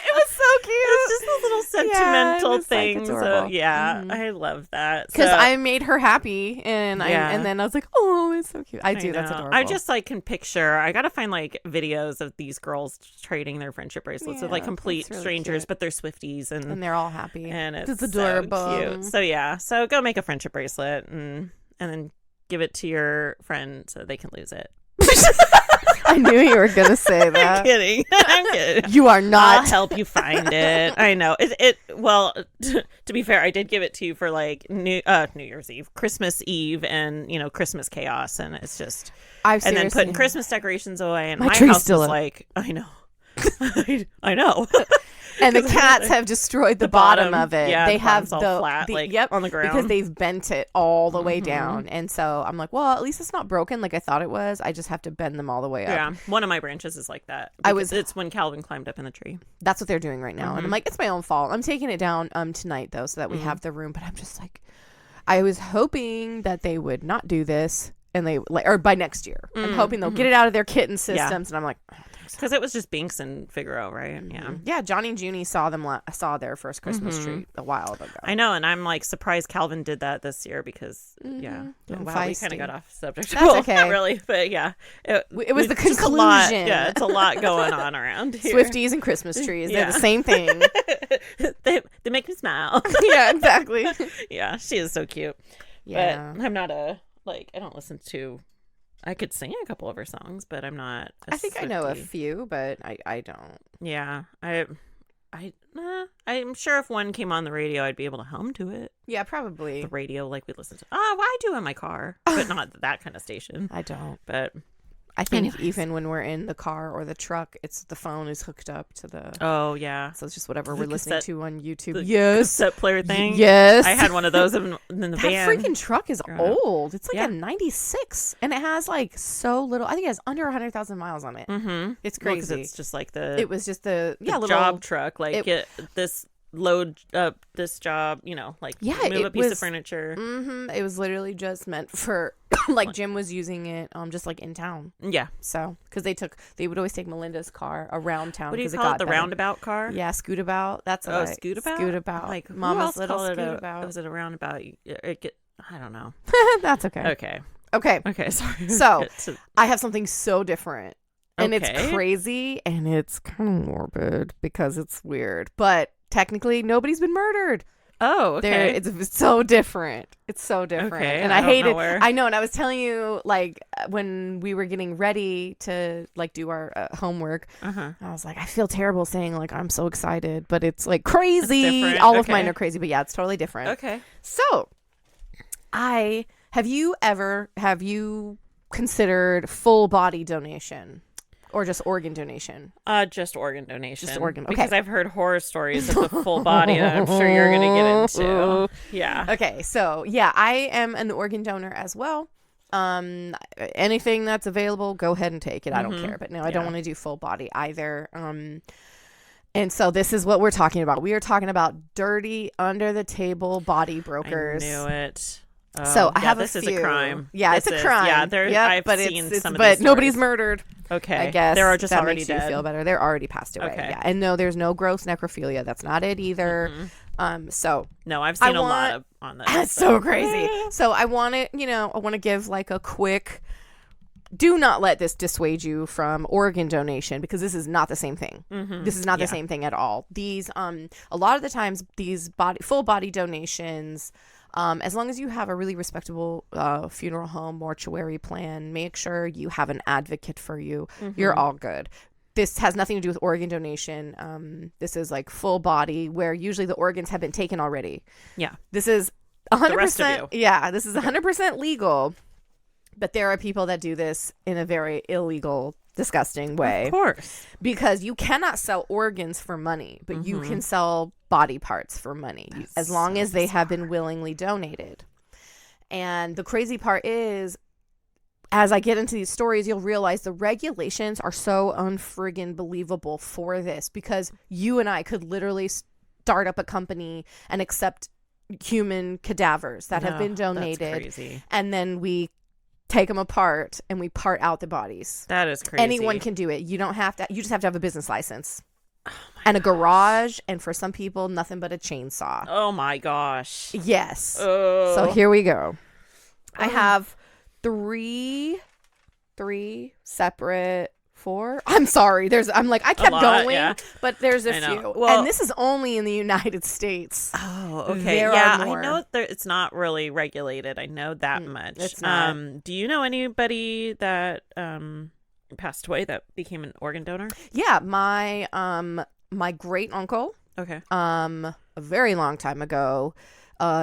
It was so cute. It's just a little sentimental thing. Like, so yeah, I love that because I made her happy, and and then I was like, oh, it's so cute. I do. That's adorable. I just like can picture. I gotta find like videos of these girls trading their friendship bracelets with like complete really strangers, cute. But they're Swifties and they're all happy, and it's adorable. So cute. So yeah, so go make a friendship bracelet and then give it to your friend so they can lose it. I knew you were gonna say that. I'm kidding. I'm kidding. You are not. I'll help you find it. I know. Well, to be fair, I did give it to you for like New Year's Eve, Christmas Eve, and Christmas chaos, and it's just. And then putting Christmas decorations away, and my house is like, I know, I know. And the cats have destroyed the bottom of it. Yeah, they have all flat, on the ground because they've bent it all the way down. And so I'm like, well, at least it's not broken like I thought it was. I just have to bend them all the way up. Yeah, one of my branches is like that. It's when Calvin climbed up in the tree. That's what they're doing right now, and I'm like, it's my own fault. I'm taking it down tonight though, so that we have the room. But I'm just like, I was hoping that they would not do this, and they or by next year. I'm hoping they'll get it out of their kitten systems, and I'm like. Because it was just Binks and Figaro, right? Yeah. Johnny and Junie saw their first Christmas tree a while ago. I know, and I'm like surprised Calvin did that this year because wow, we kind of got off subject. That's okay, not really, but yeah, it was the conclusion. A lot, yeah, it's a lot going on around here. Swifties and Christmas trees, they're the same thing. they make me smile. Yeah, exactly. Yeah, she is so cute. Yeah, but I'm not I don't listen to. I could sing a couple of her songs, but I'm not. I think I know a few, but I don't. Yeah, I'm sure if one came on the radio, I'd be able to hum to it. Yeah, probably. The radio, like we listen to. I do in my car, but not that kind of station. I don't. But I think even when we're in the car or the truck, the phone is hooked up to the. Oh yeah. So it's just whatever we're listening to on YouTube. Yes. Cassette player thing. Yes. I had one of those in the van. That freaking truck is old. It's like a 96, and it has like so little. I think it has under 100,000 miles on it. Mm-hmm. It's crazy. Well, it's just like It was just the little job truck. Like this. Load up this job, move a piece of furniture. It was literally just meant for like Jim was using it just like in town. Yeah. So because they would always take Melinda's car around town. What do you call it? The roundabout car? Yeah, scootabout. That's scootabout. Scootabout. Like Mama's little scootabout. Was it a roundabout? I don't know. That's okay. Okay. Sorry. So I have something so different. And it's crazy and it's kind of morbid because it's weird. But technically, nobody's been murdered. Oh, okay. It's so different. It's so different. Okay, and I hate it. I know. And I was telling you, like, when we were getting ready to, like, do our homework, I was like, I feel terrible saying, like, I'm so excited. But it's, like, crazy. All of mine are crazy. But, yeah, it's totally different. Okay. So, have you considered full body donation? Or just organ donation? Just organ donation. Just organ. Okay. Because I've heard horror stories of the full body that I'm sure you're going to get into. Yeah. Okay. So, yeah, I am an organ donor as well. Anything that's available, go ahead and take it. I don't care. But no, I don't want to do full body either. And so this is what we're talking about. We are talking about dirty, under the table body brokers. I knew it. So I have this a few. Is a crime. Yeah, it's a crime. Yeah, I've seen some of these but nobody's murdered. Okay, I guess they're just that already makes dead. You feel better. They're already passed away. Okay. Yeah, and no, there's no gross necrophilia. That's not it either. So no, I've seen a lot on this. That's so crazy. So I want to give like a quick. Do not let this dissuade you from organ donation because this is not the same thing. This is not the same thing at all. These a lot of the times these full body donations. As long as you have a really respectable funeral home mortuary plan, make sure you have an advocate for you. You're all good. This has nothing to do with organ donation. This is like full body where usually the organs have been taken already. Yeah. This is 100%. The rest of you. Yeah, this is 100% legal. But there are people that do this in a very illegal, disgusting way. Of course. Because you cannot sell organs for money, but you can sell body parts for money as long as they have been willingly donated. And the crazy part is as I get into these stories, you'll realize the regulations are so unfriggin' believable for this, because you and I could literally start up a company and accept human cadavers that have been donated. That's crazy. And then we take them apart and we part out the bodies. That is crazy. Anyone can do it. You don't have to. You just have to have a business license. And a garage, and for some people, nothing but a chainsaw. Oh my gosh. Yes. Oh. So here we go. I have three separate, four. I'm sorry. I kept going, but there's a few. Well, and this is only in the United States. Oh, okay. I know it's not really regulated. I know that much. It's not. Do you know anybody that passed away that became an organ donor? Yeah, my great uncle. Okay. A very long time ago,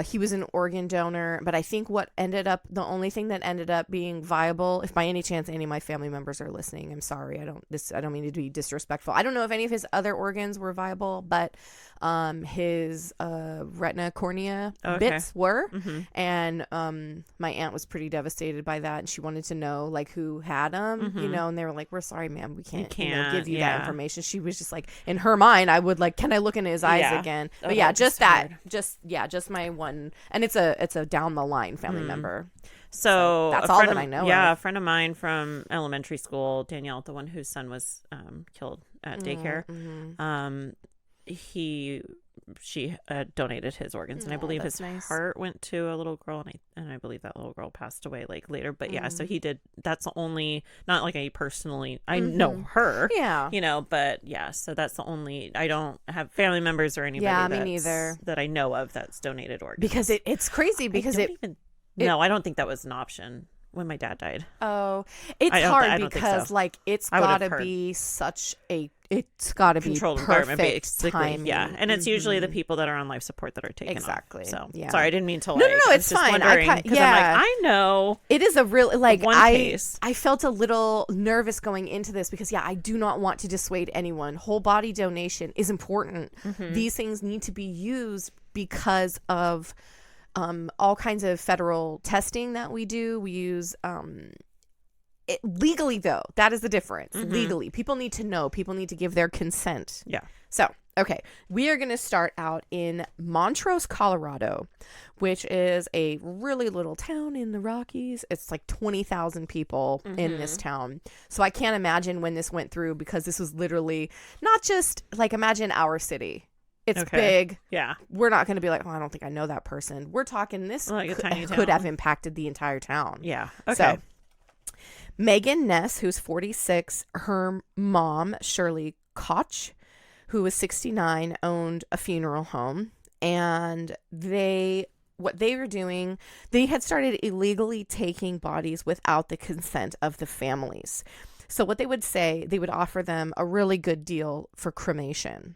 he was an organ donor, but I think the only thing that ended up being viable, if by any chance any of my family members are listening, I'm sorry, I don't mean to be disrespectful. I don't know if any of his other organs were viable, but his retina cornea bits were, and my aunt was pretty devastated by that, and she wanted to know like who had them, and they were like, we're sorry, ma'am, we can't give you that information. She was just like, in her mind, I would like, can I look into his eyes again? But just my one, and it's a down the line family member. So that's all that I know. Yeah, a friend of mine from elementary school, Danielle, the one whose son was killed at daycare. She donated his organs, and I believe his heart went to a little girl, and I believe that little girl passed away like later. But so he did. That's the only, not like I know her, but so that's the only. I don't have family members or anybody. Me neither. That I know of that's donated organs, because it's crazy because no, I don't think that was an option when my dad died. Oh, it's hard because so. Like it's gotta be it's got to be controlled environment, basically. And it's usually the people that are on life support that are taken off. So sorry, I didn't mean to. No, it's fine. I know it is a real case. I felt a little nervous going into this because I do not want to dissuade anyone. Whole body donation is important. These things need to be used because of all kinds of federal testing that we do. We use legally, though, that is the difference. Legally, people need to know. People need to give their consent. Yeah. So, okay, we are going to start out in Montrose, Colorado, which is a really little town in the Rockies. It's like 20,000 people in this town. So I can't imagine when this went through, because this was literally not just like, imagine our city. It's big. Yeah. We're not going to be like, oh, I don't think I know that person. We're talking this could have impacted the entire town. Yeah. Okay. So, Megan Ness, who's 46, her mom, Shirley Koch, who was 69, owned a funeral home. And what they were doing, they had started illegally taking bodies without the consent of the families. So what they would say, they would offer them a really good deal for cremation.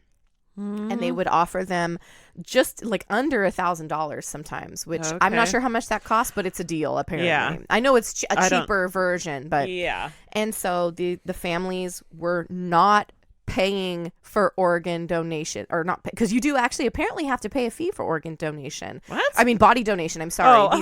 And they would offer them just like under $1,000 sometimes, which I'm not sure how much that costs, but it's a deal apparently. Yeah. I know it's a cheaper version, but And so the families were not paying for organ donation, or not, because you do actually apparently have to pay a fee for organ donation. What? I mean, body donation. I'm sorry.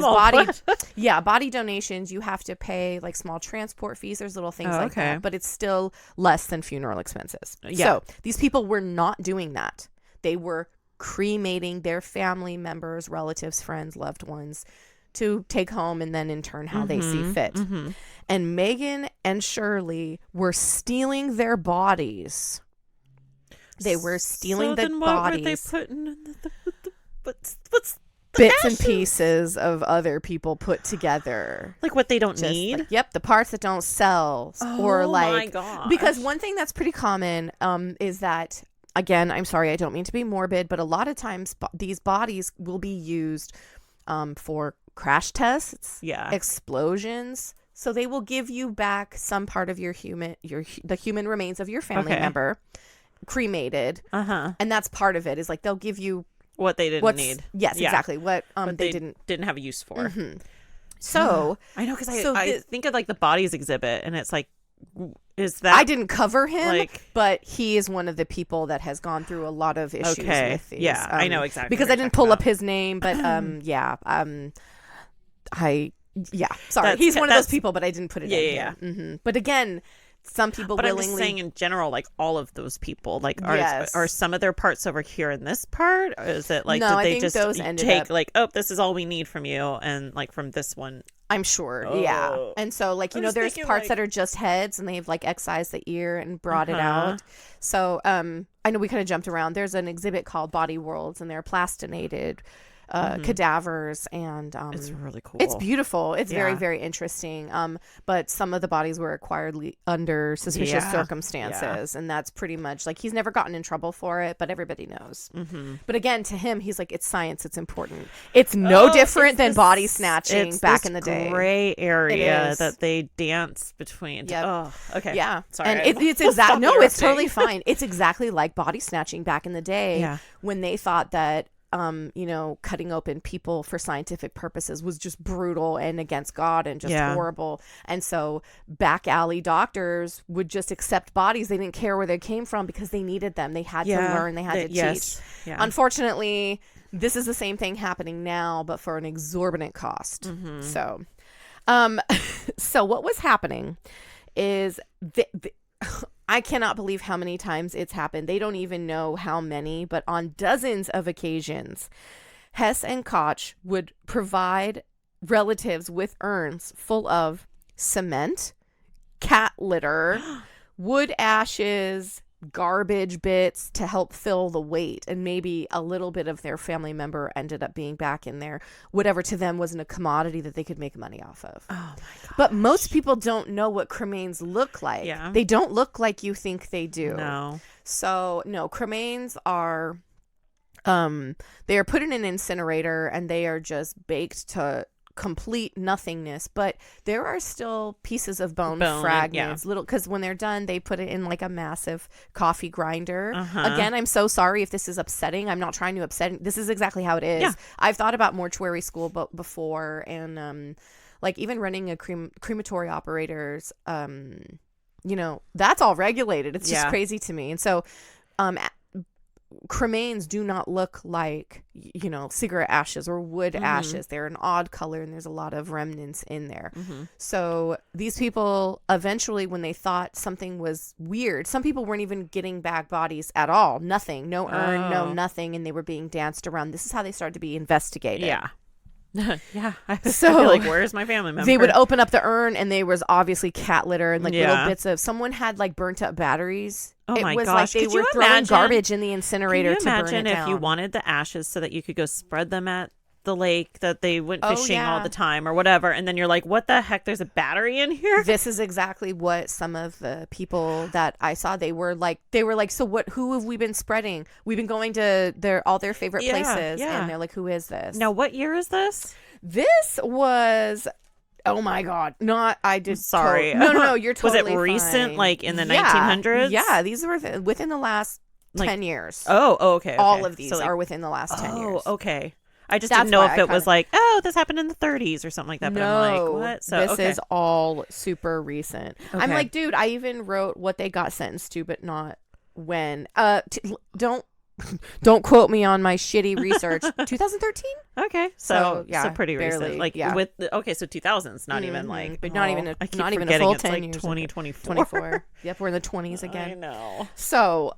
Body donations, you have to pay like small transport fees. There's little things like that, but it's still less than funeral expenses. Yeah. So these people were not doing that. They were cremating their family members, relatives, friends, loved ones to take home, and then in turn how they see fit. And Megan and Shirley were stealing their bodies. They were stealing the bodies. What were they putting in what's bits and pieces of other people put together, like what they don't need. Like, the parts that don't sell, or like, my gosh. Because one thing that's pretty common is that, again, I'm sorry, I don't mean to be morbid, but a lot of times these bodies will be used for crash tests, explosions. So they will give you back some part of the human remains of your family member, cremated, and that's part of it. Is like they'll give you what they didn't need. Yes, exactly. What they didn't have a use for. So I know, because I think of like the bodies exhibit, and it's like, is that, I didn't cover him, but he is one of the people that has gone through a lot of issues with these. Yeah, I know exactly, because I didn't pull up his name, but Yeah, sorry. He's one of those people, but I didn't put it in here. Yeah. Mm-hmm. But again, some people but willingly. I'm just saying in general, like all of those people, like are some of their parts over here in this part? Or is it like no, did I they think just those take like, oh, this is all we need from you, and like from this one? I'm sure, yeah. And so like, there's parts like... that are just heads and they've like excised the ear and brought it out. So I know we kind of jumped around. There's an exhibit called Body Worlds and they're plastinated cadavers, and it's really cool. It's beautiful. It's very, very interesting. But some of the bodies were acquired under suspicious circumstances, and that's pretty much like he's never gotten in trouble for it, but everybody knows. But again, to him, he's like, it's science, it's important. It's no different than body snatching back in the day. Gray area that they dance between. Yep. Oh, okay. Yeah, sorry. And it's exactly no, it's totally fine. It's exactly like body snatching back in the day when they thought that cutting open people for scientific purposes was just brutal and against God and just horrible. And so back alley doctors would just accept bodies. They didn't care where they came from because they needed them. They had to learn. They had to teach. Yeah. Unfortunately, this is the same thing happening now, but for an exorbitant cost. So, so what was happening is I cannot believe how many times it's happened. They don't even know how many, but on dozens of occasions, Hess and Koch would provide relatives with urns full of cement, cat litter, wood ashes, garbage bits to help fill the weight, and maybe a little bit of their family member ended up being back in there. Whatever to them wasn't a commodity that they could make money off of. Oh my gosh. But most people don't know what cremains look like. Yeah. They don't look like you think they do. No. So no, cremains are they are put in an incinerator and they are just baked to complete nothingness, but there are still pieces of bone fragments, little, because when they're done they put it in like a massive coffee grinder. Again, I'm so sorry if this is upsetting. I'm not trying to upset. This is exactly how it is. I've thought about mortuary school before, and like even running a crematory operators, that's all regulated. It's just crazy to me. And so cremains do not look like cigarette ashes or wood ashes. They're an odd color and there's a lot of remnants in there. So these people eventually, when they thought something was weird, some people weren't even getting back bodies at all. Nothing, no urn, no nothing, and they were being danced around. This is how they started to be investigated. Yeah. So I feel like, where's my family member? They would open up the urn and there was obviously cat litter and like little bits of, someone had like burnt up batteries. Oh my gosh. Like they were throwing garbage in the incinerator to burn it down. Imagine if you wanted the ashes so that you could go spread them at the lake that they went fishing all the time or whatever, and then you're like, what the heck, there's a battery in here? This is exactly what some of the people that I saw, they were like, so who have we been spreading? We've been going to all their favorite places, and they're like, who is this? Now, what year is this? This was, oh my God, sorry. No, you're totally was it recent, fine. like in the 1900s? Yeah, these were within the last 10 years. Oh, okay. All of these are within the last 10 years. Oh, okay. I just didn't know if it was like, this happened in the 30s or something like that. But I'm like, what? So this is all super recent. Okay. I'm like, dude, I even wrote what they got sentenced to, but not when. Don't quote me on my shitty research. 2013. Okay, so pretty barely, recent. So 2000s, not even like, but not even a full 10 like years. 2024. 24. Yep, we're in the 20s again. I know. So,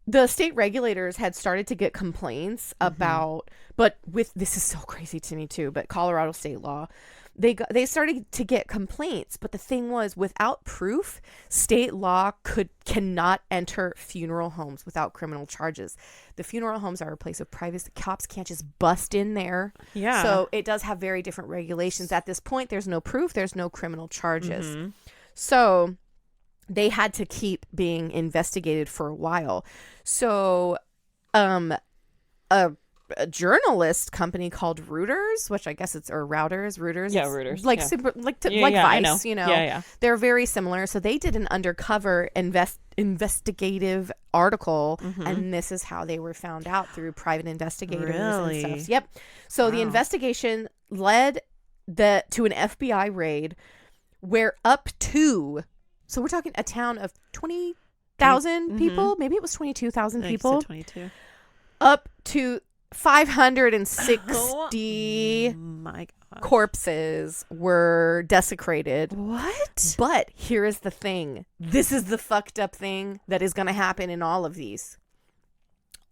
the state regulators had started to get complaints about, but this is so crazy to me too, but Colorado state law, they started to get complaints, but the thing was, without proof, state law cannot enter funeral homes without criminal charges. The funeral homes are a place of privacy. Cops can't just bust in there. Yeah. So it does have very different regulations. At this point, there's no proof, there's no criminal charges. So they had to keep being investigated for a while. So a journalist company called Reuters, which I guess Reuters. Yeah, Reuters. Like super, like Vice, Yeah. They're very similar. So they did an undercover investigative article, and this is how they were found out, through private investigators and stuff. Yep. So the investigation led to an FBI raid where so we're talking a town of 20,000 people. Maybe it was 22,000 people. 22. Up to 560. Oh my corpses were desecrated. What? But here is the thing. This is the fucked up thing that is going to happen in all of these.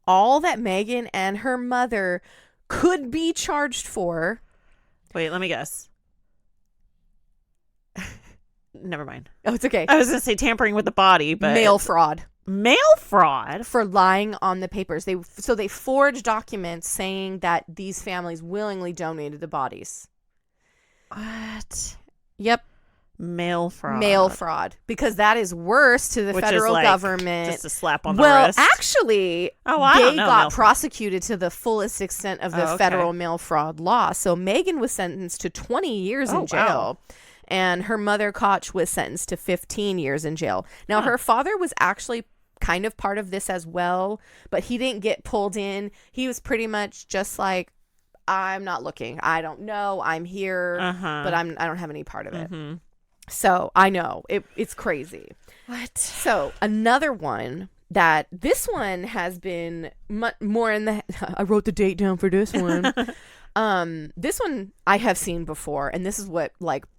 All that Megan and her mother could be charged for. Wait, let me guess. Never mind. Oh, it's okay. I was going to say tampering with the body, but mail fraud. Mail fraud for lying on the papers. They forged documents saying that these families willingly donated the bodies. What? Yep. Mail fraud. Mail fraud. Because that is worse to the Which federal is government. Just a slap on the well, wrist. actually, they got prosecuted to the fullest extent of the federal mail fraud law. So Megan was sentenced to 20 years in jail. Wow. And her mother, Koch, was sentenced to 15 years in jail. Now, her father was actually kind of part of this as well, but he didn't get pulled in. He was pretty much just like, I'm not looking. I don't know. I'm here, but I don't have any part of it. Mm-hmm. So I know it's crazy. What? So another one that this one has been more in the. I wrote the date down for this one. This one I have seen before, and this is what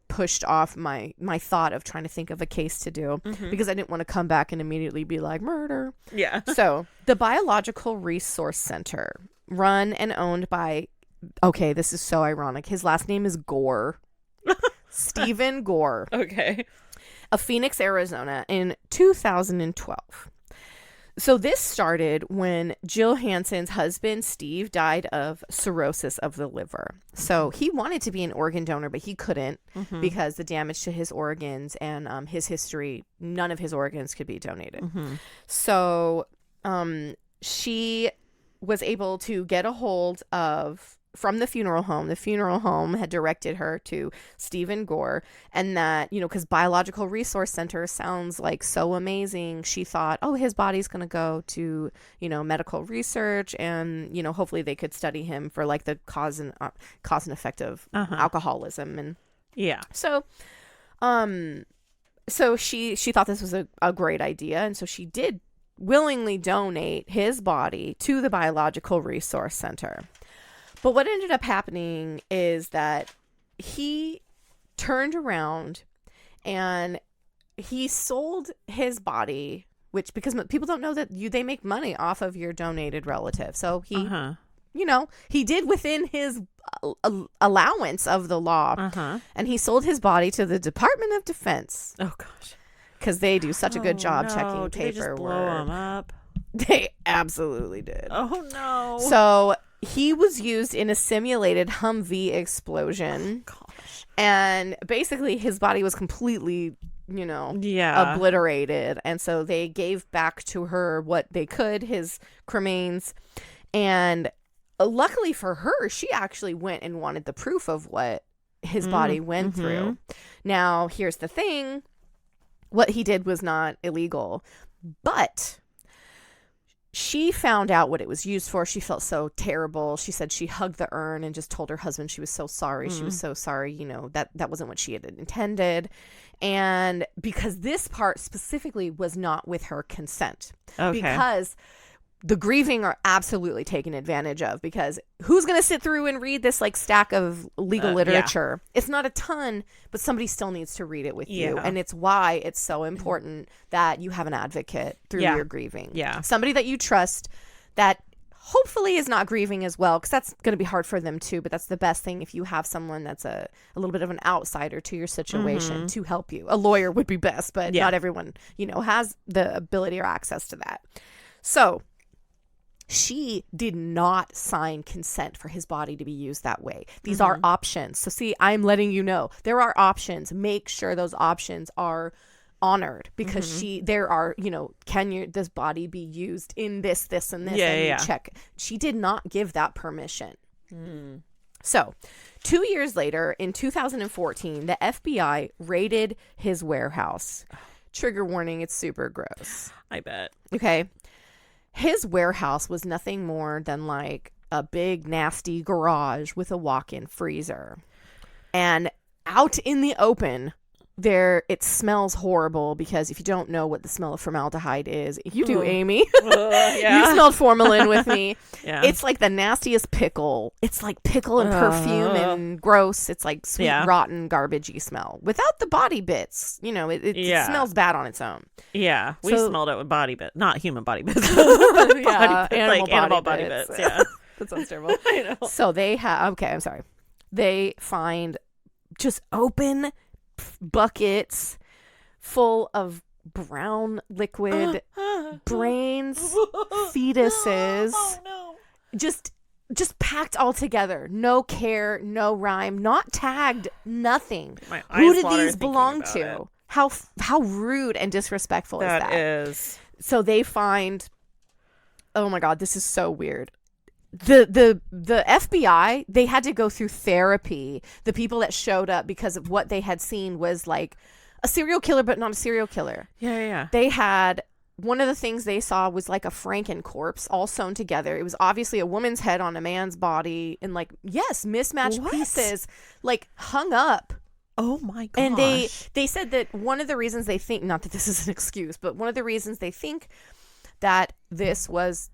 pushed off my thought of trying to think of a case to do because I didn't want to come back and immediately be like murder. Yeah. So the Biological Resource Center, run and owned by. Okay, this is so ironic. His last name is Gore. Stephen Gore. Okay. Of Phoenix, Arizona in 2012. So this started when Jill Hansen's husband, Steve, died of cirrhosis of the liver. So he wanted to be an organ donor, but he couldn't because the damage to his organs and his history, none of his organs could be donated. So she was able to get a hold of from the funeral home. The funeral home had directed her to Stephen Gore, and that, because Biological Resource Center sounds like so amazing. She thought, oh, his body's going to go to, medical research, and, hopefully they could study him for the cause and effect of alcoholism. And yeah. So she thought this was a great idea. And so she did willingly donate his body to the Biological Resource Center. But what ended up happening is that he turned around and he sold his body, which, because people don't know that they make money off of your donated relative. So he, he did within his allowance of the law, and he sold his body to the Department of Defense. Oh, gosh. Because they do such a good job checking Did they just blow him up? They absolutely did. Oh, no. So he was used in a simulated Humvee explosion. Oh, gosh. And basically his body was completely, obliterated. And so they gave back to her what they could, his cremains. And luckily for her, she actually went and wanted the proof of what his body went through. Now, here's the thing. What he did was not illegal, but she found out what it was used for. She felt so terrible. She said she hugged the urn and just told her husband she was so sorry. She was so sorry, that wasn't what she had intended. And because this part specifically was not with her consent. Okay. Because the grieving are absolutely taken advantage of, because who's going to sit through and read this stack of legal literature? Yeah. It's not a ton, but somebody still needs to read it with you. And it's why it's so important that you have an advocate through your grieving. Yeah. Somebody that you trust that hopefully is not grieving as well, because that's going to be hard for them too. But that's the best thing if you have someone that's a little bit of an outsider to your situation to help you. A lawyer would be best, but not everyone, has the ability or access to that. So she did not sign consent for his body to be used that way. These are options. So see, I'm letting you know there are options. Make sure those options are honored, because there are, can this body be used in this, and this? And you check. She did not give that permission. So 2 years later, in 2014, the FBI raided his warehouse. Trigger warning, it's super gross. I bet. Okay. His warehouse was nothing more than a big, nasty garage with a walk-in freezer. And out in the open it smells horrible, because if you don't know what the smell of formaldehyde is, you do, Amy. Yeah. You smelled formalin with me. Yeah. It's like the nastiest pickle. It's like pickle and perfume and gross. It's like sweet, rotten, garbagey smell without the body bits. You know, it smells bad on its own. Yeah. We smelled it with body bits, not human body bits. Animal body bits. Yeah. That sounds terrible. I know. So they have, okay, I'm sorry. They find just open buckets full of brown liquid, brains, fetuses, just packed all together. No care, no rhyme, not tagged, nothing. Who did these belong to? How rude and disrespectful is that? That is. So they find, oh my God, this is so weird. The FBI, they had to go through therapy. The people that showed up, because of what they had seen was like a serial killer, but not a serial killer. Yeah. They had, one of the things they saw was like a Franken corpse all sewn together. It was obviously a woman's head on a man's body, and like, yes, mismatched pieces, like hung up. Oh my gosh. And they said that one of the reasons they think, not that this is an excuse, but one of the reasons they think that this was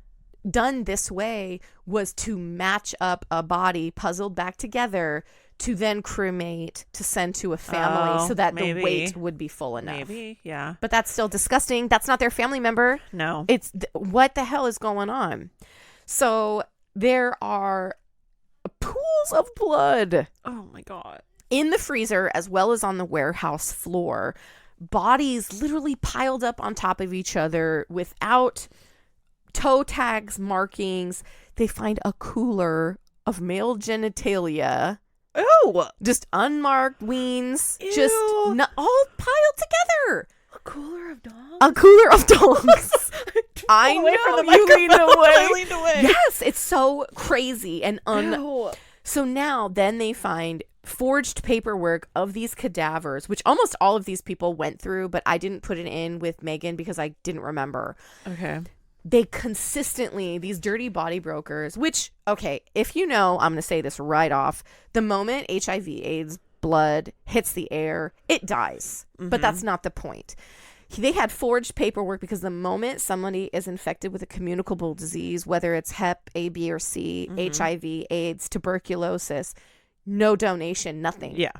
done this way was to match up a body puzzled back together to then cremate to send to a family so that the weight would be full enough. Maybe, yeah. But that's still disgusting. That's not their family member. No. It's what the hell is going on? So there are pools of blood. Oh my God. In the freezer, as well as on the warehouse floor. Bodies literally piled up on top of each other without toe tags, markings. They find a cooler of male genitalia. Ew. Just unmarked weens. Ew. Just all piled together. A cooler of dogs? A cooler of dogs. I away know, from the you leaned away. I leaned away. Yes, it's so crazy. And Ew. So now then they find forged paperwork of these cadavers, which almost all of these people went through, but I didn't put it in with Megan because I didn't remember. Okay. They consistently, these dirty body brokers, which, okay, if you know, I'm going to say this right off, the moment HIV, AIDS, blood hits the air, it dies. Mm-hmm. But that's not the point. They had forged paperwork because the moment somebody is infected with a communicable disease, whether it's Hep, A, B, or C, HIV, AIDS, tuberculosis, no donation, nothing. Yeah.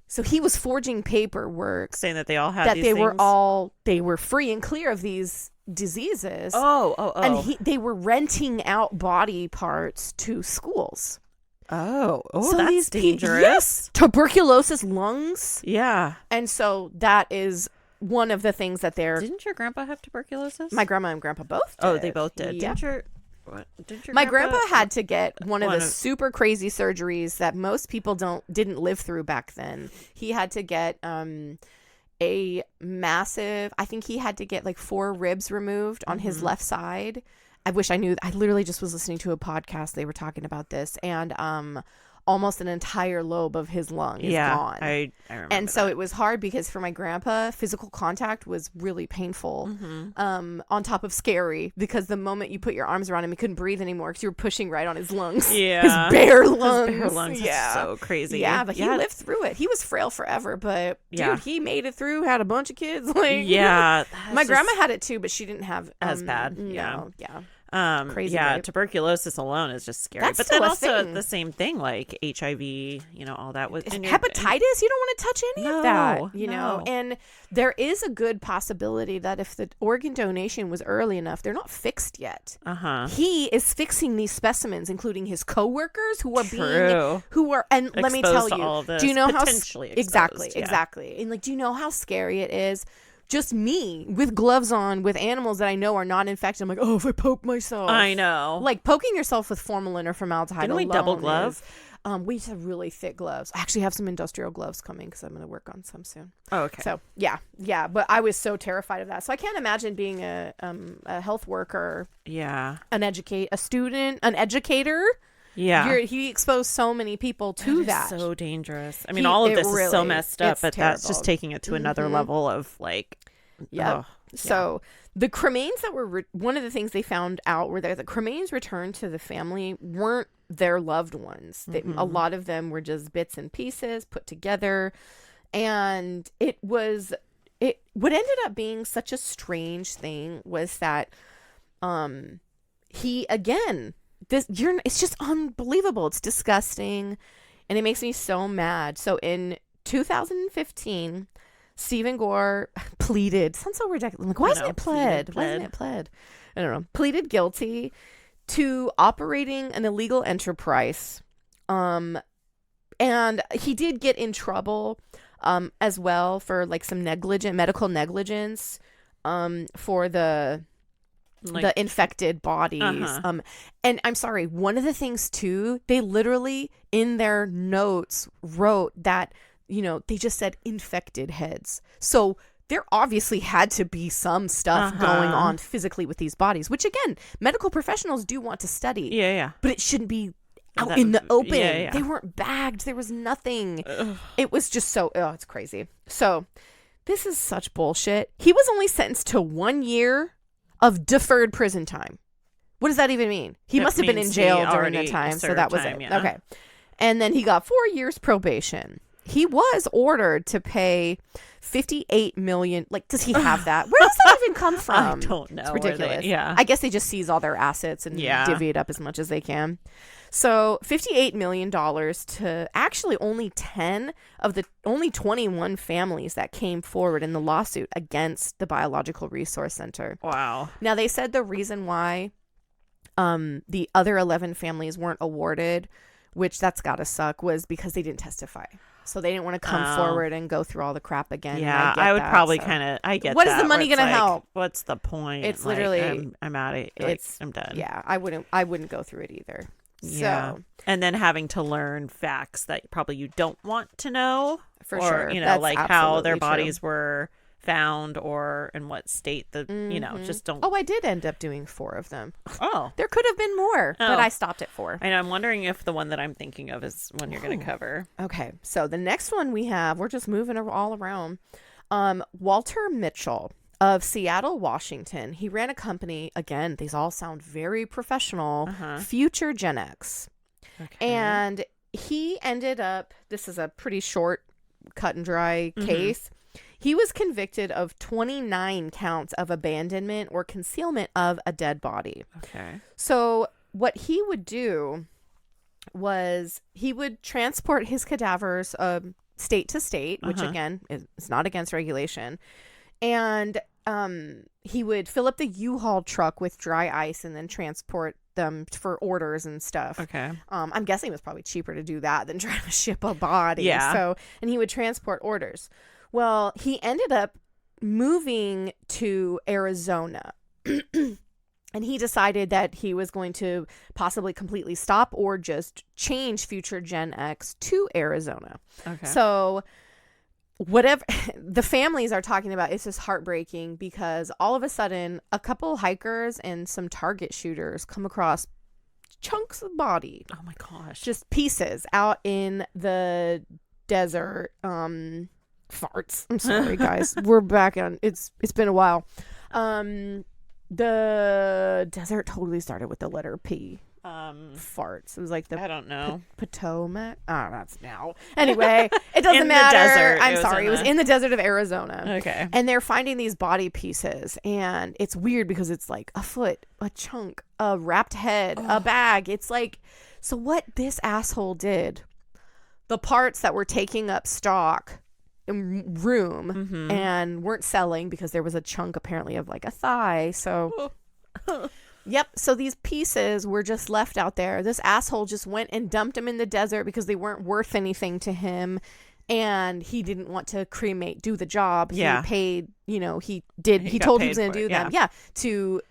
So he was forging paperwork saying that they all had that these they things? they were free and clear of these diseases. Oh. And they were renting out body parts to schools. Oh, so that's dangerous. Yes, tuberculosis, lungs. Yeah. And so that is one of the things that they're... Didn't your grandpa have tuberculosis? My grandma and grandpa both did. Oh, they both did. Yep. Didn't your My grandpa had to get one of the of- super crazy surgeries that most people didn't live through back then. He had to get a massive... I think he had to get like 4 ribs removed on his left side. I wish I knew. I literally just was listening to a podcast. They were talking about this, and almost an entire lobe of his lung is gone. I remember. And so it was hard because for my grandpa, physical contact was really painful, on top of scary, because the moment you put your arms around him, he couldn't breathe anymore because you were pushing right on his lungs. Yeah. His bare lungs. His bare lungs is so crazy. Yeah, but he lived through it. He was frail forever, but dude, he made it through, had a bunch of kids. Like, yeah. My grandma had it too, but she didn't have as bad. No, yeah. Crazy, yeah, right? Tuberculosis alone is just scary. That's but still then a also thing. the same thing, like HIV, all that was hepatitis. You don't want to touch any of that, know. No. And there is a good possibility that if the organ donation was early enough, they're not fixed yet. He is fixing these specimens, including his coworkers who are and let me tell you, all of this, do you know how potentially exposed, yeah. exactly, and like, do you know how scary it is? Just me with gloves on with animals that I know are not infected. I'm like, oh, if I poke myself. I know. Like poking yourself with formalin or formaldehyde. Didn't we double glove? We used to have really thick gloves. I actually have some industrial gloves coming because I'm going to work on some soon. Oh, okay. So yeah. But I was so terrified of that. So I can't imagine being a health worker. Yeah. A student, an educator. Yeah. He exposed so many people to that. So dangerous. I mean, all of this is so messed up, but terrible. that's just taking it to another level of like. Yeah. So the cremains that were one of the things they found out were that the cremains returned to the family weren't their loved ones. A lot of them were just bits and pieces put together. And what ended up being such a strange thing was that he, again, it's just unbelievable. It's disgusting. And it makes me so mad. So in 2015, Stephen Gore pleaded. Sounds so ridiculous. Like, why isn't it pled? Why isn't it pled? I don't know. Pleaded guilty to operating an illegal enterprise. And he did get in trouble as well for like some medical negligence for the infected bodies. And I'm sorry, one of the things too, they literally in their notes wrote that, they just said infected heads. So there obviously had to be some stuff going on physically with these bodies, which again, medical professionals do want to study. Yeah. But it shouldn't be out in the open. Yeah. They weren't bagged. There was nothing. Ugh. It was just it's crazy. So this is such bullshit. He was only sentenced to 1 year of deferred prison time. What does that even mean? He must have been in jail during the time. So that was it. Yeah. Okay. And then he got 4 years probation. He was ordered to pay $58 million. Like, does he have that? Where does that even come from? I don't know. It's ridiculous. Yeah. I guess they just seize all their assets and divvy it up as much as they can. So $58 million to actually only 21 families that came forward in the lawsuit against the Biological Resource Center. Wow. Now, they said the reason why the other 11 families weren't awarded, which that's gotta suck, was because they didn't testify. So they didn't want to come forward and go through all the crap again. Yeah, I would probably kind of. I get. What is the money going to help? What's the point? It's literally. I'm out of. I'm done. Yeah, I wouldn't go through it either. Yeah. So, and then having to learn facts that probably you don't want to know, for sure. That's like how their bodies were found or in what state just don't. Oh, I did end up doing 4 of them. Oh, there could have been more, but I stopped at 4. And I'm wondering if the one that I'm thinking of is one you're going to cover. Okay, so the next one we're just moving all around. Walter Mitchell of Seattle, Washington. He ran a company. Again, these all sound very professional. Future Gen X. Okay. And he ended up. This is a pretty short, cut and dry case. He was convicted of 29 counts of abandonment or concealment of a dead body. Okay. So what he would do was he would transport his cadavers state to state, which again is not against regulation. And he would fill up the U-Haul truck with dry ice and then transport them for orders and stuff. Okay. I'm guessing it was probably cheaper to do that than trying to ship a body. Yeah. So, and he would transport orders. Well, he ended up moving to Arizona. And he decided that he was going to possibly completely stop or just change Future Gen X to Arizona. Okay. So whatever the families are talking about, it's just heartbreaking because all of a sudden a couple hikers and some target shooters come across chunks of body. Oh my gosh. Just pieces out in the desert. Farts. I'm sorry, guys. We're back on. It's been a while. The desert totally started with the letter P. Farts. It was like I don't know. Potomac. Oh, that's now. Anyway, it doesn't matter. Desert. I'm sorry. It was in the desert of Arizona. Okay. And they're finding these body pieces, and it's weird because it's like a foot, a chunk, a wrapped head, a bag. It's like, so what this asshole did, the parts that were taking up stock room and weren't selling because there was a chunk apparently of like a thigh. So yep. So these pieces were just left out there. This asshole just went and dumped them in the desert because they weren't worth anything to him. And he didn't want to do the job. Yeah. He paid, he told he was going to do them. Yeah. To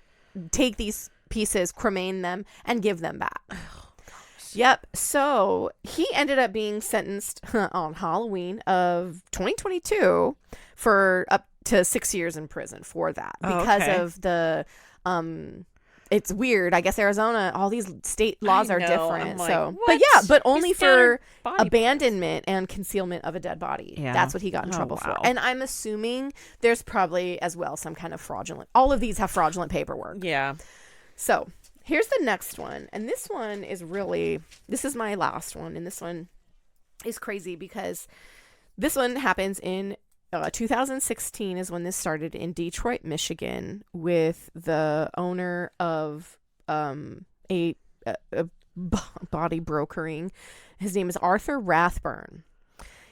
take these pieces, cremate them and give them back. Yep. So he ended up being sentenced on Halloween of 2022 for up to 6 years in prison for that because of the it's weird. I guess Arizona, all these state laws are different. Like, so, what? but only for abandonment and concealment of a dead body. Yeah. That's what he got in trouble for. And I'm assuming there's probably as well some kind of fraudulent. All of these have fraudulent paperwork. Yeah. So here's the next one. And this one is this is my last one. And this one is crazy because this one happens in 2016 is when this started in Detroit, Michigan, with the owner of a body brokering. His name is Arthur Rathburn.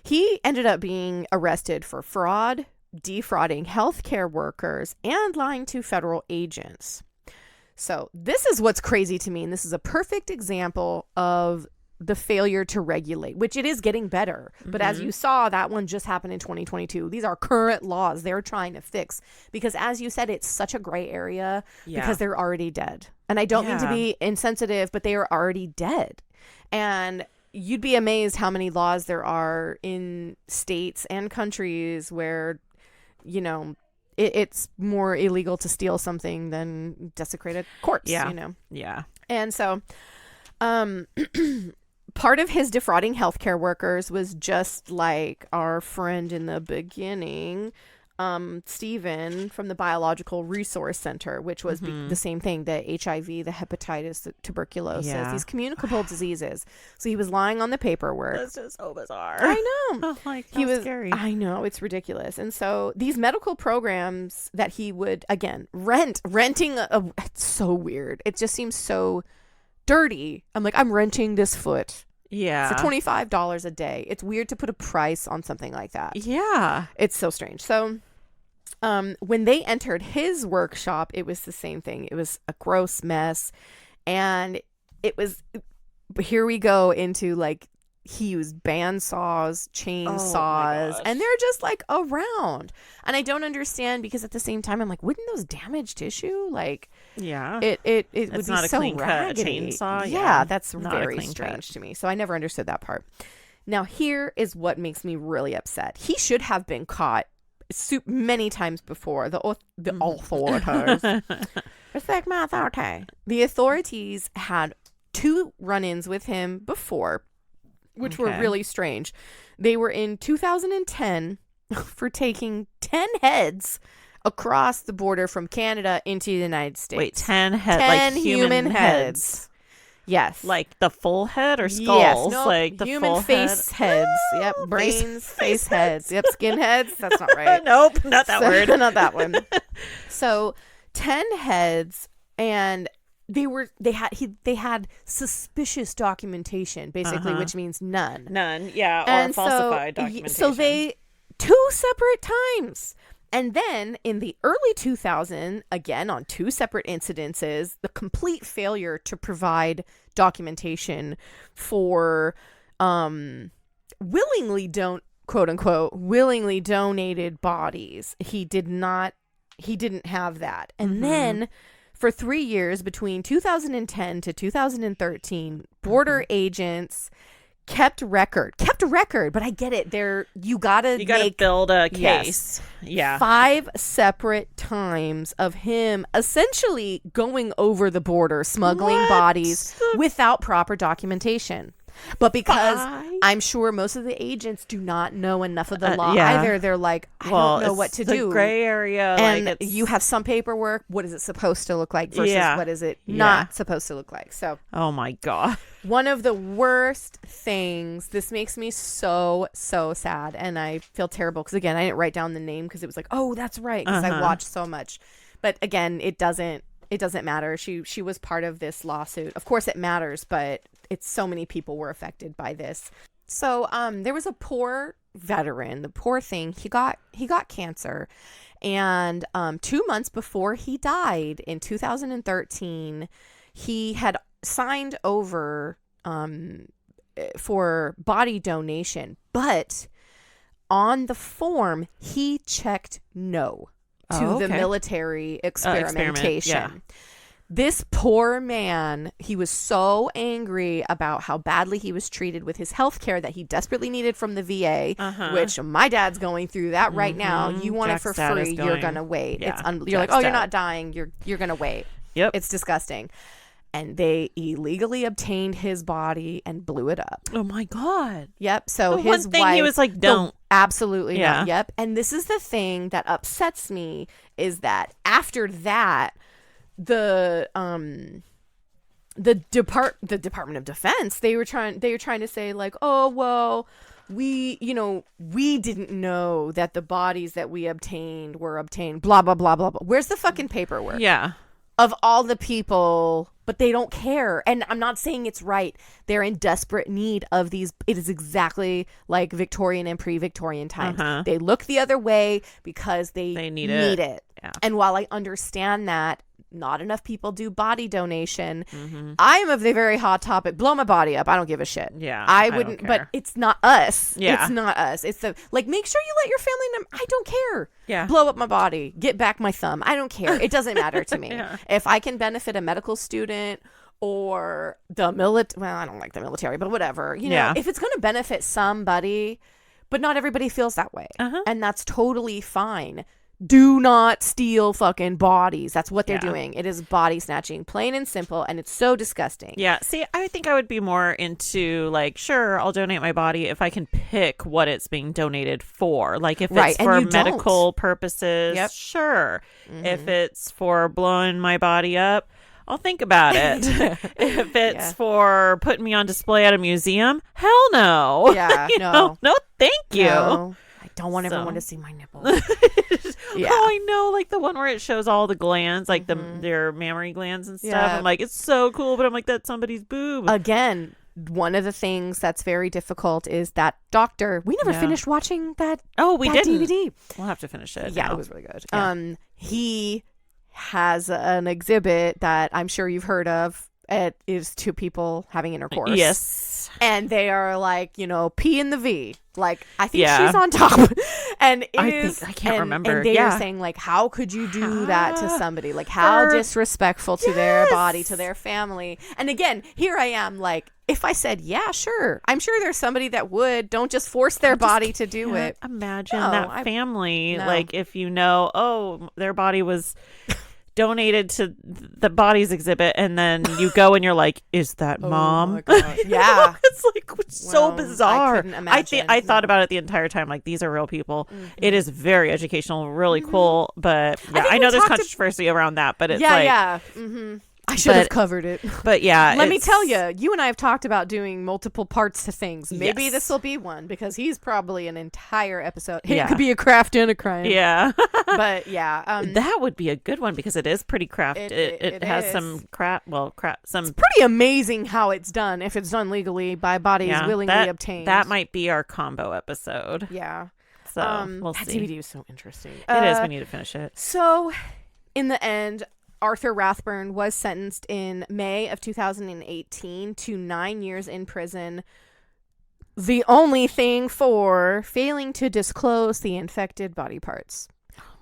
He ended up being arrested for fraud, defrauding healthcare workers, and lying to federal agents. So this is what's crazy to me, and this is a perfect example of the failure to regulate, which it is getting better. But as you saw, that one just happened in 2022. These are current laws they're trying to fix because, as you said, it's such a gray area because they're already dead. And I don't mean to be insensitive, but they are already dead. And you'd be amazed how many laws there are in states and countries where, you know, it's more illegal to steal something than desecrate a corpse, you know? Yeah. And so, part of his defrauding healthcare workers was just like our friend in the beginning, Stephen from the Biological Resource Center, which was the same thing, the HIV, the hepatitis, the tuberculosis, these communicable diseases. So he was lying on the paperwork. That's just so bizarre. I know. Oh, like, he was scary. I know, it's ridiculous. And so these medical programs that he would, again, renting it's so weird. It just seems so dirty. I'm like, I'm renting this foot. Yeah. For $25 a day. It's weird to put a price on something like that. Yeah. It's so strange. So when they entered his workshop, it was the same thing. It was a gross mess. And it was, here we go into like, he used bandsaws, chainsaws, and they're just like around. And I don't understand because at the same time, I'm like, wouldn't those damage tissue? Like, it would be not a so clean cut raggedy. chainsaw. Yeah, that's not very strange to me. So I never understood that part. Now, here is what makes me really upset. He should have been caught many times before. The authorities. Respect my authority. The authorities had 2 run-ins with him before, which were really strange. They were in 2010 for taking 10 heads across the border from Canada into the United States. Wait, 10 heads? 10 like human heads. Yes. Like the full head or skulls? Yes, no, like the human full face head? heads. Yep. Brains, face heads. Yep. Skin heads. That's not right. Nope. Not that word. Not that one. So 10 heads, and they had suspicious documentation, basically, which means none. Yeah, or falsified documentation. So they 2 separate times. And then in the early 2000s, again on 2 separate incidences, the complete failure to provide documentation for quote unquote willingly donated bodies. He didn't have that. And then for 3 years, between 2010 to 2013, border agents kept a record, but I get it. You gotta build a case. Yeah. 5 separate times of him essentially going over the border, smuggling bodies without proper documentation. But because I'm sure most of the agents do not know enough of the law either, they're like, I don't know what to do. The gray area. And like you have some paperwork. What is it supposed to look like versus what is it not supposed to look like? So, oh my God. One of the worst things, this makes me so sad. And I feel terrible because, again, I didn't write down the name because it was like, oh, that's right. Because I watched so much. But again, it doesn't matter. She was part of this lawsuit. Of course it matters, but it's so many people were affected by this. So there was a poor veteran. The poor thing, he got cancer. And 2 months before he died in 2013, he had signed over for body donation, but on the form he checked no to the military experimentation. This poor man, he was so angry about how badly he was treated with his health care that he desperately needed from the VA, which my dad's going through that right now. You want it for free, you're going to wait. Yeah, you're like, oh, you're not dying. You're going to wait. Yep. It's disgusting. And they illegally obtained his body and blew it up. Oh my God. Yep. So the his one thing wife, he was like, don't. Absolutely not. Yep. And this is the thing that upsets me is that after that, the Department of Defense, they were trying to say like, oh well, we didn't know that the bodies that we obtained were obtained, blah, blah, blah, blah, blah. Where's the fucking paperwork? Yeah. Of all the people, but they don't care. And I'm not saying it's right. They're in desperate need of these. It is exactly like Victorian and pre-Victorian times. They look the other way because they need it. Yeah. And while I understand that not enough people do body donation, I am of the very hot topic. Blow my body up. I don't give a shit. Yeah. I wouldn't, but it's not us. Yeah. It's not us. It's the, like, make sure you let your family know. I don't care. Yeah. Blow up my body. Get back my thumb. I don't care. It doesn't matter to me. Yeah. If I can benefit a medical student or the military, well, I don't like the military, but whatever. You know, if it's going to benefit somebody, but not everybody feels that way. And that's totally fine. Do not steal fucking bodies. That's what they're doing. It is body snatching, plain and simple, and it's so disgusting. Yeah. See, I think I would be more into like, sure, I'll donate my body if I can pick what it's being donated for. Like if it's for medical purposes, sure. If it's for blowing my body up, I'll think about it. If it's for putting me on display at a museum, hell no. Yeah, no, thank you. No. I don't want everyone to see my nipples. Oh, I know, like the one where it shows all the glands, like their mammary glands and stuff. I'm like, it's so cool, but I'm like, that's somebody's boob. Again, one of the things that's very difficult is that doctor. We never finished watching that. Oh, we didn't. DVD. We'll have to finish it. Yeah, now. It was really good. Yeah. He has an exhibit that I'm sure you've heard of. It is two people having intercourse. Yes. And they are like, P in the V. Like, I think she's on top. And I can't remember. And they are saying, like, how could you do that to somebody? Like, how disrespectful to their body, to their family. And again, here I am, like, if I said, yeah, sure, I'm sure there's somebody that would. Don't just force their body to do it. Imagine that family. Like, if their body was donated to the bodies exhibit, and then you go and you're like, is that mom? My God. Yeah. It's like so bizarre. I couldn't imagine. I thought about it the entire time, like, these are real people. It is very educational, really cool, but I know there's controversy around that, but it's I should have covered it. But yeah. Let me tell you and I have talked about doing multiple parts to things. Maybe this will be one, because he's probably an entire episode. It could be a craft and a crime. Yeah. But yeah. That would be a good one, because it is pretty craft. It has is. Some some. It's pretty amazing how it's done, if it's done legally by bodies willingly obtained. That might be our combo episode. Yeah. So we'll that see. DVD was so interesting. It is. We need to finish it. So in the end, Arthur Rathburn was sentenced in May of 2018 to 9 years in prison. The only thing for failing to disclose the infected body parts.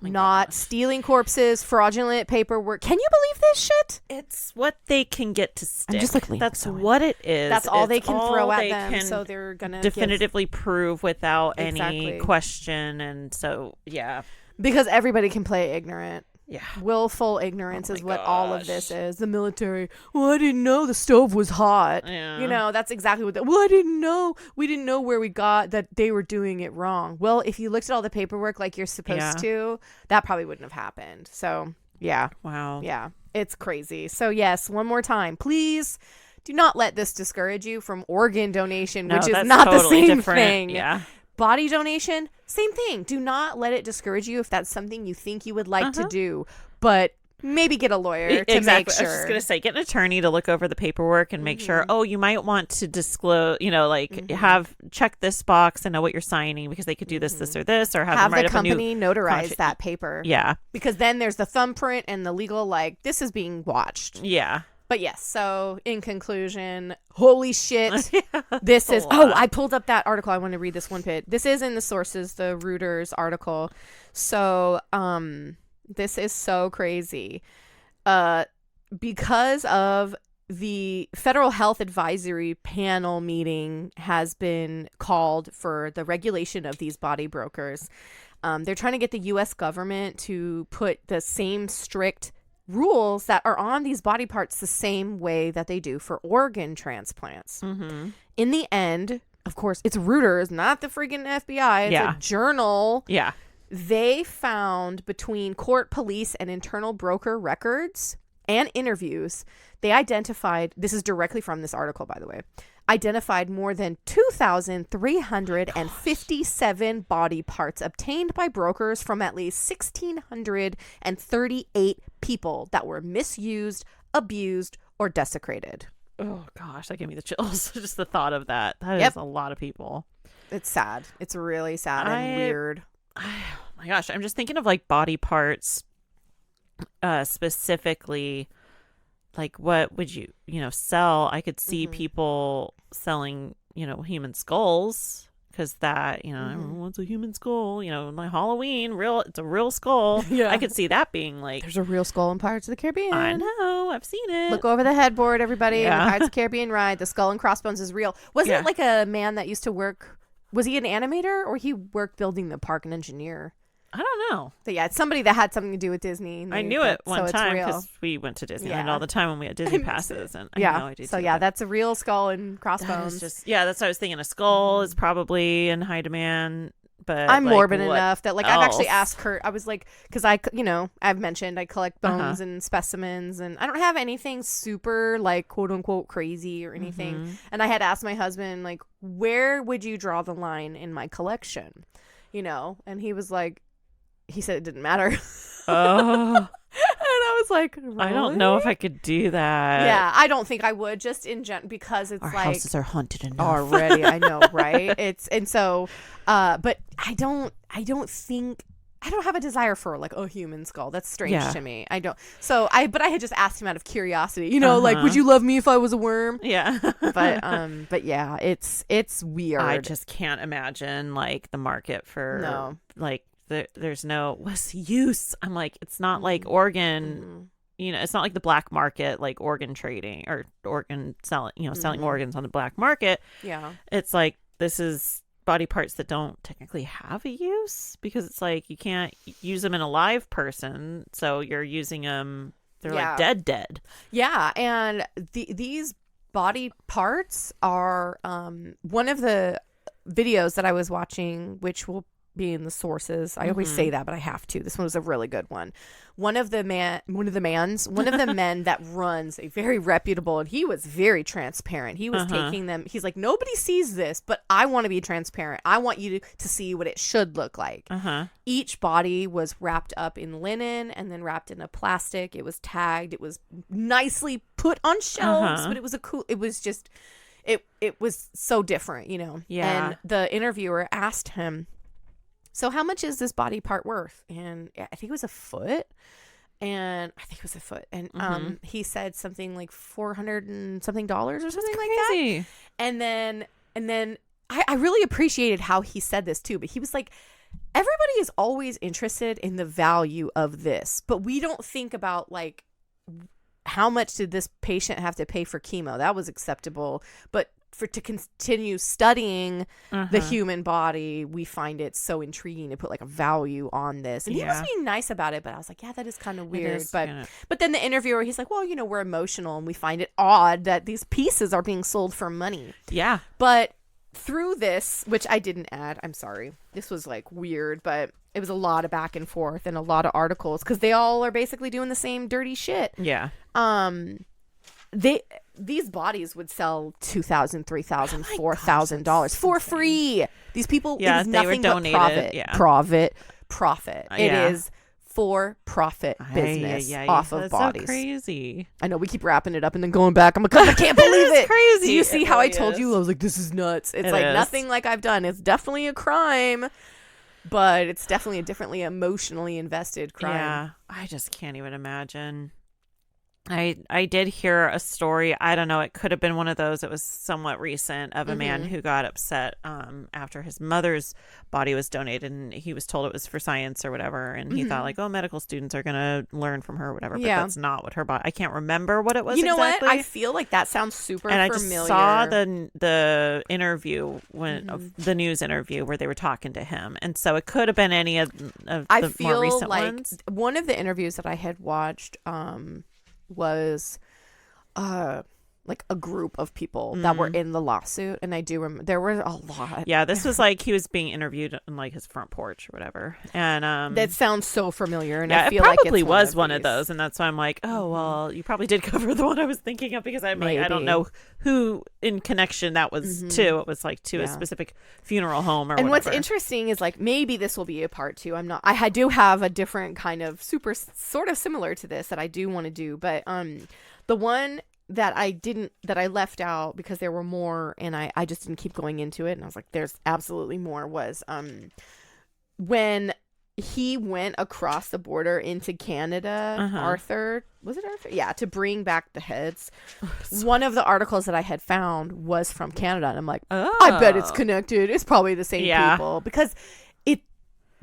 Not stealing corpses, fraudulent paperwork. Can you believe this shit? It's what they can get to stick. I'm just like, that's what it is. That's all they can throw at them. So they're gonna definitively prove without any question. And so, because everybody can play ignorant. Yeah. Willful ignorance is what all of this is. The military. Well, I didn't know the stove was hot. Yeah. That's exactly what well, I didn't know. We didn't know where we got that they were doing it wrong. Well, if you looked at all the paperwork like you're supposed to, that probably wouldn't have happened. So, yeah. Wow. Yeah. It's crazy. So, yes, one more time. Please do not let this discourage you from organ donation, which is not totally the same different. thing. Yeah. Body donation, same thing. Do not let it discourage you if that's something you think you would like to do, but maybe get a lawyer to make sure. I was just going to say, get an attorney to look over the paperwork and make sure, you might want to disclose, check this box and know what you're signing, because they could do this or this, or have them write the up company notarize that paper. Yeah. Because then there's the thumbprint and the legal, like, this is being watched. Yeah. But yes, so in conclusion, holy shit, this is... Oh, I pulled up that article. I want to read this one bit. This is in the sources, the Reuters article. So this is so crazy. Because of the Federal Health Advisory Panel meeting has been called for the regulation of these body brokers. They're trying to get the U.S. government to put the same strict rules that are on these body parts the same way that they do for organ transplants. In the end, of course, it's Reuters, not the freaking FBI. It's a journal. Yeah. They found between court, police, and internal broker records and interviews, they identified, this is directly from this article, by the way, identified more than 2,357 body parts obtained by brokers from at least 1,638 people that were misused, abused, or desecrated. Oh gosh, that gave me the chills. Just the thought of that. That is a lot of people. It's sad. It's really sad and weird. Oh my gosh, I'm just thinking of like body parts, specifically. Like, what would you sell? I could see people selling, human skulls, because that, everyone wants a human skull. Like Halloween, it's a real skull. Yeah, I could see that being like, there's a real skull in Pirates of the Caribbean. I know, I've seen it. Look over the headboard, everybody. Yeah. In the Pirates of the Caribbean ride, the skull and crossbones is real. Wasn't it like a man that used to work? Was he an animator, or he worked building the park, an engineer? I don't know. But yeah, it's somebody that had something to do with Disney. I knew it one time because we went to Disneyland all the time when we had Disney passes. And I know I do so that's a real skull and crossbones. That's what I was thinking. A skull is probably in high demand. But I'm morbid enough that I've actually asked Kurt. I was like, because I've mentioned I collect bones and specimens, and I don't have anything super like quote unquote crazy or anything. And I had asked my husband, like, where would you draw the line in my collection? And he was like, he said it didn't matter. Oh. And I was like, really? I don't know if I could do that. Yeah, I don't think I would, just in general, because it's our like houses are haunted enough already. I know, right? But I don't have a desire for like a human skull. That's strange to me. I don't. But I had just asked him out of curiosity. Like, would you love me if I was a worm? Yeah. But yeah, it's weird. I just can't imagine like the market for like. There's no what's the use. I'm like, it's not like organ, it's not like the black market, like organ trading or organ selling, selling organs on the black market. Yeah. It's like, this is body parts that don't technically have a use, because it's like you can't use them in a live person. So you're using them. They're like dead. Yeah. And these body parts are one of the videos that I was watching, which will be in the sources. I always say that, but I have to. This one was a really good one. One of the men that runs a very reputable, and he was very transparent. He was taking them. He's like, nobody sees this, but I want to be transparent. I want you to see what it should look like. Each body was wrapped up in linen and then wrapped in a plastic. It was tagged. It was nicely put on shelves, but it was it was just, it was so different, Yeah. And the interviewer asked him, so how much is this body part worth? And I think it was a foot. And he said something like $400 and something or something like that. And then I really appreciated how he said this too. But he was like, everybody is always interested in the value of this, but we don't think about like, how much did this patient have to pay for chemo? That was acceptable. But to continue studying the human body, we find it so intriguing to put like a value on this. And he was being nice about it, but I was like, yeah, that is kind of weird. But then the interviewer, he's like, well, we're emotional and we find it odd that these pieces are being sold for money. Yeah. But through this, which I didn't add, I'm sorry, this was like weird, but it was a lot of back and forth and a lot of articles because they all are basically doing the same dirty shit. Yeah. These bodies would sell $2,000, $3,000, $4,000 for free. These people, it is nothing but profit. It is for-profit business off of bodies. So crazy. I know we keep wrapping it up and then going back. I can't believe it. Crazy. Do you see how I told you? I was like, this is nuts. It's like nothing like I've done. It's definitely a crime, but it's definitely a differently emotionally invested crime. Yeah, I just can't even imagine. I did hear a story. I don't know. It could have been one of those. It was somewhat recent, of a man who got upset after his mother's body was donated, and he was told it was for science or whatever. And he thought like, oh, medical students are going to learn from her or whatever. But that's not what her body. I can't remember what it was. You know exactly. what? I feel like that sounds super familiar. And I just saw the interview of the news interview where they were talking to him, and so it could have been any of the more recent ones. One of the interviews that I had watched was like a group of people that were in the lawsuit, and I do remember there were a lot. Yeah, this was like he was being interviewed on like his front porch or whatever, and that sounds so familiar, and yeah, I feel it probably like was one of those, and that's why I'm like, oh well, you probably did cover the one I was thinking of, because I'm like, I don't know who in connection that was to. It was like to a specific funeral home or and whatever. what's interesting is like maybe this will be a part 2. I do have a different kind of super sort of similar to this that I do want to do, but the one that I left out because there were more, and I just didn't keep going into it, and I was like, there's absolutely more, was when he went across the border into Canada, Arthur, was it Arthur? Yeah, to bring back the heads. One of the articles that I had found was from Canada, and I'm like, I bet it's connected. It's probably the same people, because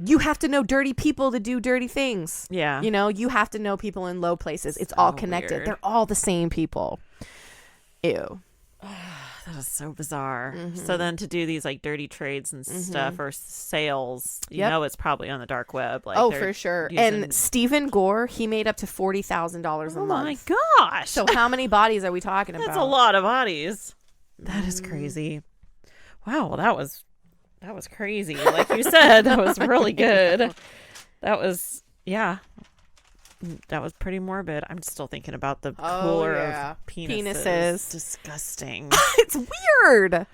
you have to know dirty people to do dirty things. Yeah. You know, you have to know people in low places. It's all connected. Weird. They're all the same people. Ew. That is so bizarre. So then to do these like dirty trades and stuff or sales, you know, it's probably on the dark web. Like, for sure. And Stephen Gore, he made up to $40,000 a month. Oh my gosh. So how many bodies are we talking about? That's a lot of bodies. That is crazy. Wow. Well, that was crazy. Like you said, that was really good. That was, that was pretty morbid. I'm still thinking about the cooler of penises. Disgusting. It's weird.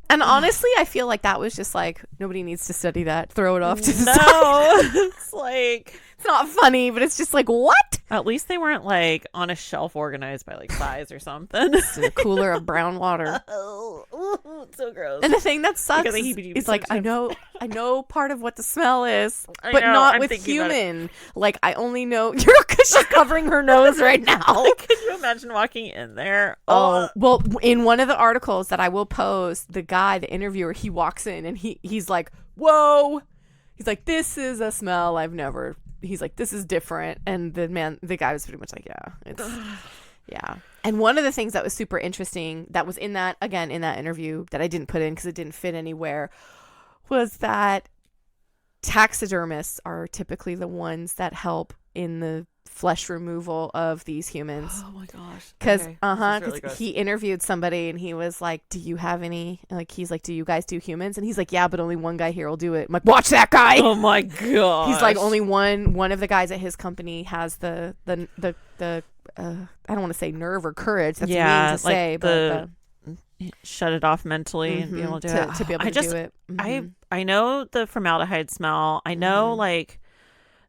And honestly, I feel like that was just like, nobody needs to study that. Throw it off to the side. It's like, it's not funny, but it's just like, what? At least they weren't like on a shelf organized by like size or something. It's a cooler of brown water. It's so gross. And the thing that sucks is like, I know part of what the smell is, but not with human. Like, I only know, because she's covering her nose right now. Could you imagine walking in there? Oh, well, in one of the articles that I will post, the interviewer, he walks in and he's like, whoa. He's like, this is a smell I've never. He's like, this is different. And the guy was pretty much like, yeah, it's, yeah. And one of the things that was super interesting that was in that interview that I didn't put in because it didn't fit anywhere was that taxidermists are typically the ones that help in the flesh removal of these humans. Oh my gosh. Because really he interviewed somebody and he was like, do you have any, like, he's like, do you guys do humans? And he's like, yeah, but only one guy here will do it. I'm like, watch that guy. Oh my god. He's like, only one of the guys at his company has the I don't want to say nerve or courage, that's mean to say, but shut it off mentally and be able to do it. To be able to do it. I know the formaldehyde smell. I know like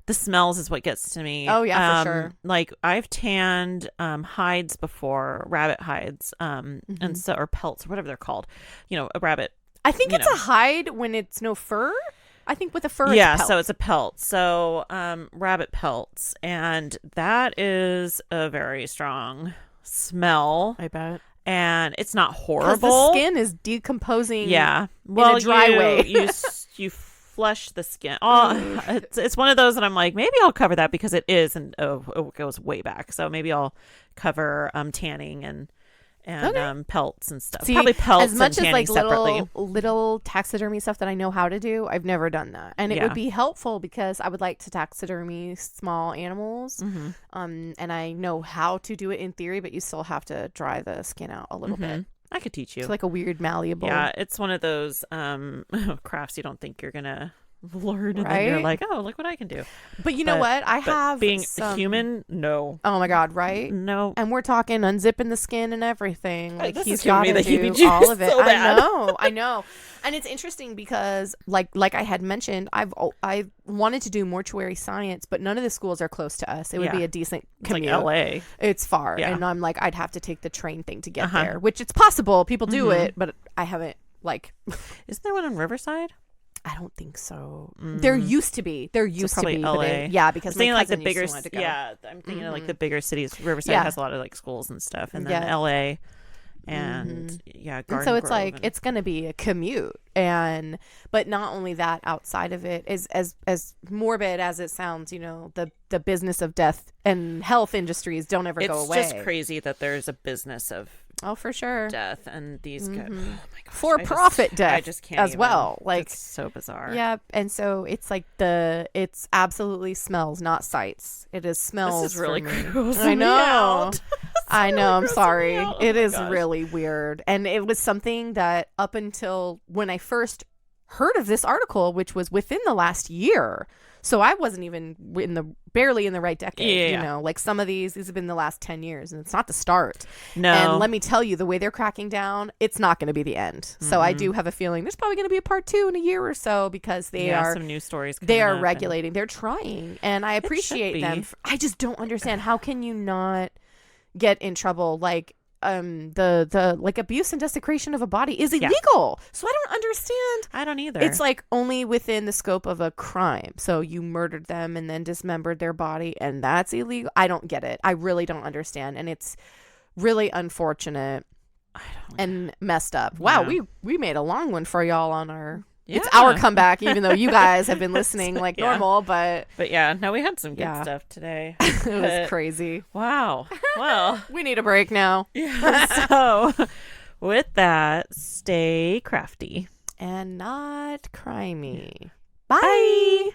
the smells is what gets to me. Oh yeah, for sure. Like I've tanned hides before, rabbit hides, and so, or pelts or whatever they're called. You know, a rabbit. I think it's a hide when it's no fur. I think with a fur, so it's a pelt. So rabbit pelts, and that is a very strong smell. I bet. And it's not horrible. Because the skin is decomposing. Yeah. Well, in a dry way. you flush the skin. It's one of those that I'm like, maybe I'll cover that because it is, and it goes way back. So maybe I'll cover tanning and pelts and stuff. See, probably pelts as much and as like separately. little taxidermy stuff that I know how to do. I've never done that, and it would be helpful because I would like to taxidermy small animals. And I know how to do it in theory, but you still have to dry the skin out a little bit. I could teach you. It's like a weird malleable. Yeah, it's one of those crafts you don't think you're gonna learn, and then you're like, oh, look what I can do. But you know what? I have being human. No. Oh my god! Right? No. And we're talking unzipping the skin and everything. Like he's got to do all of it. So I know. And it's interesting because, like I had mentioned, I wanted to do mortuary science, but none of the schools are close to us. It would be a decent commute. It's like LA. It's far, and I'm like, I'd have to take the train thing to get there, which it's possible. People do it, but I haven't. Like, isn't there one in Riverside? I don't think so. There used to be. There used to be. LA. Because I'm thinking like the bigger. I'm thinking of like the bigger cities. Riverside has a lot of like schools and stuff, and then LA, and Garden and so it's Grove like it's gonna be a commute, but not only that. Outside of it, is as morbid as it sounds, you know, the business of death and health industries don't ever go away. It's just crazy that there's a business of. Oh, for sure. Death and these oh my gosh, for-profit death I just can't as even. well. Like, it's so bizarre. Yeah, and so it's like it's absolutely smells, not sights. It is smells. This is really gross. I know. I know. I'm sorry. It is gosh. really weird. And it was something that up until when I first heard of this article, which was within the last year. So I wasn't even barely in the right decade, you know, like some of these have been the last 10 years and it's not the start. No. And let me tell you, the way they're cracking down, it's not going to be the end. Mm-hmm. So I do have a feeling there's probably going to be a part 2 in a year or so because they are some new stories. They are regulating. They're trying. And I appreciate them. I just don't understand. How can you not get in trouble? Like, the like abuse and desecration of a body is illegal. So I don't understand. I don't either. It's like only within the scope of a crime. So you murdered them and then dismembered their body and that's illegal. I don't get it. I really don't understand. And it's really unfortunate and messed up. Wow, we made a long one for y'all on our it's our comeback, even though you guys have been listening like normal, but yeah, no, we had some good stuff today. It was crazy. Wow. Well, we need a break now. So with that, stay crafty and not crimey. Bye.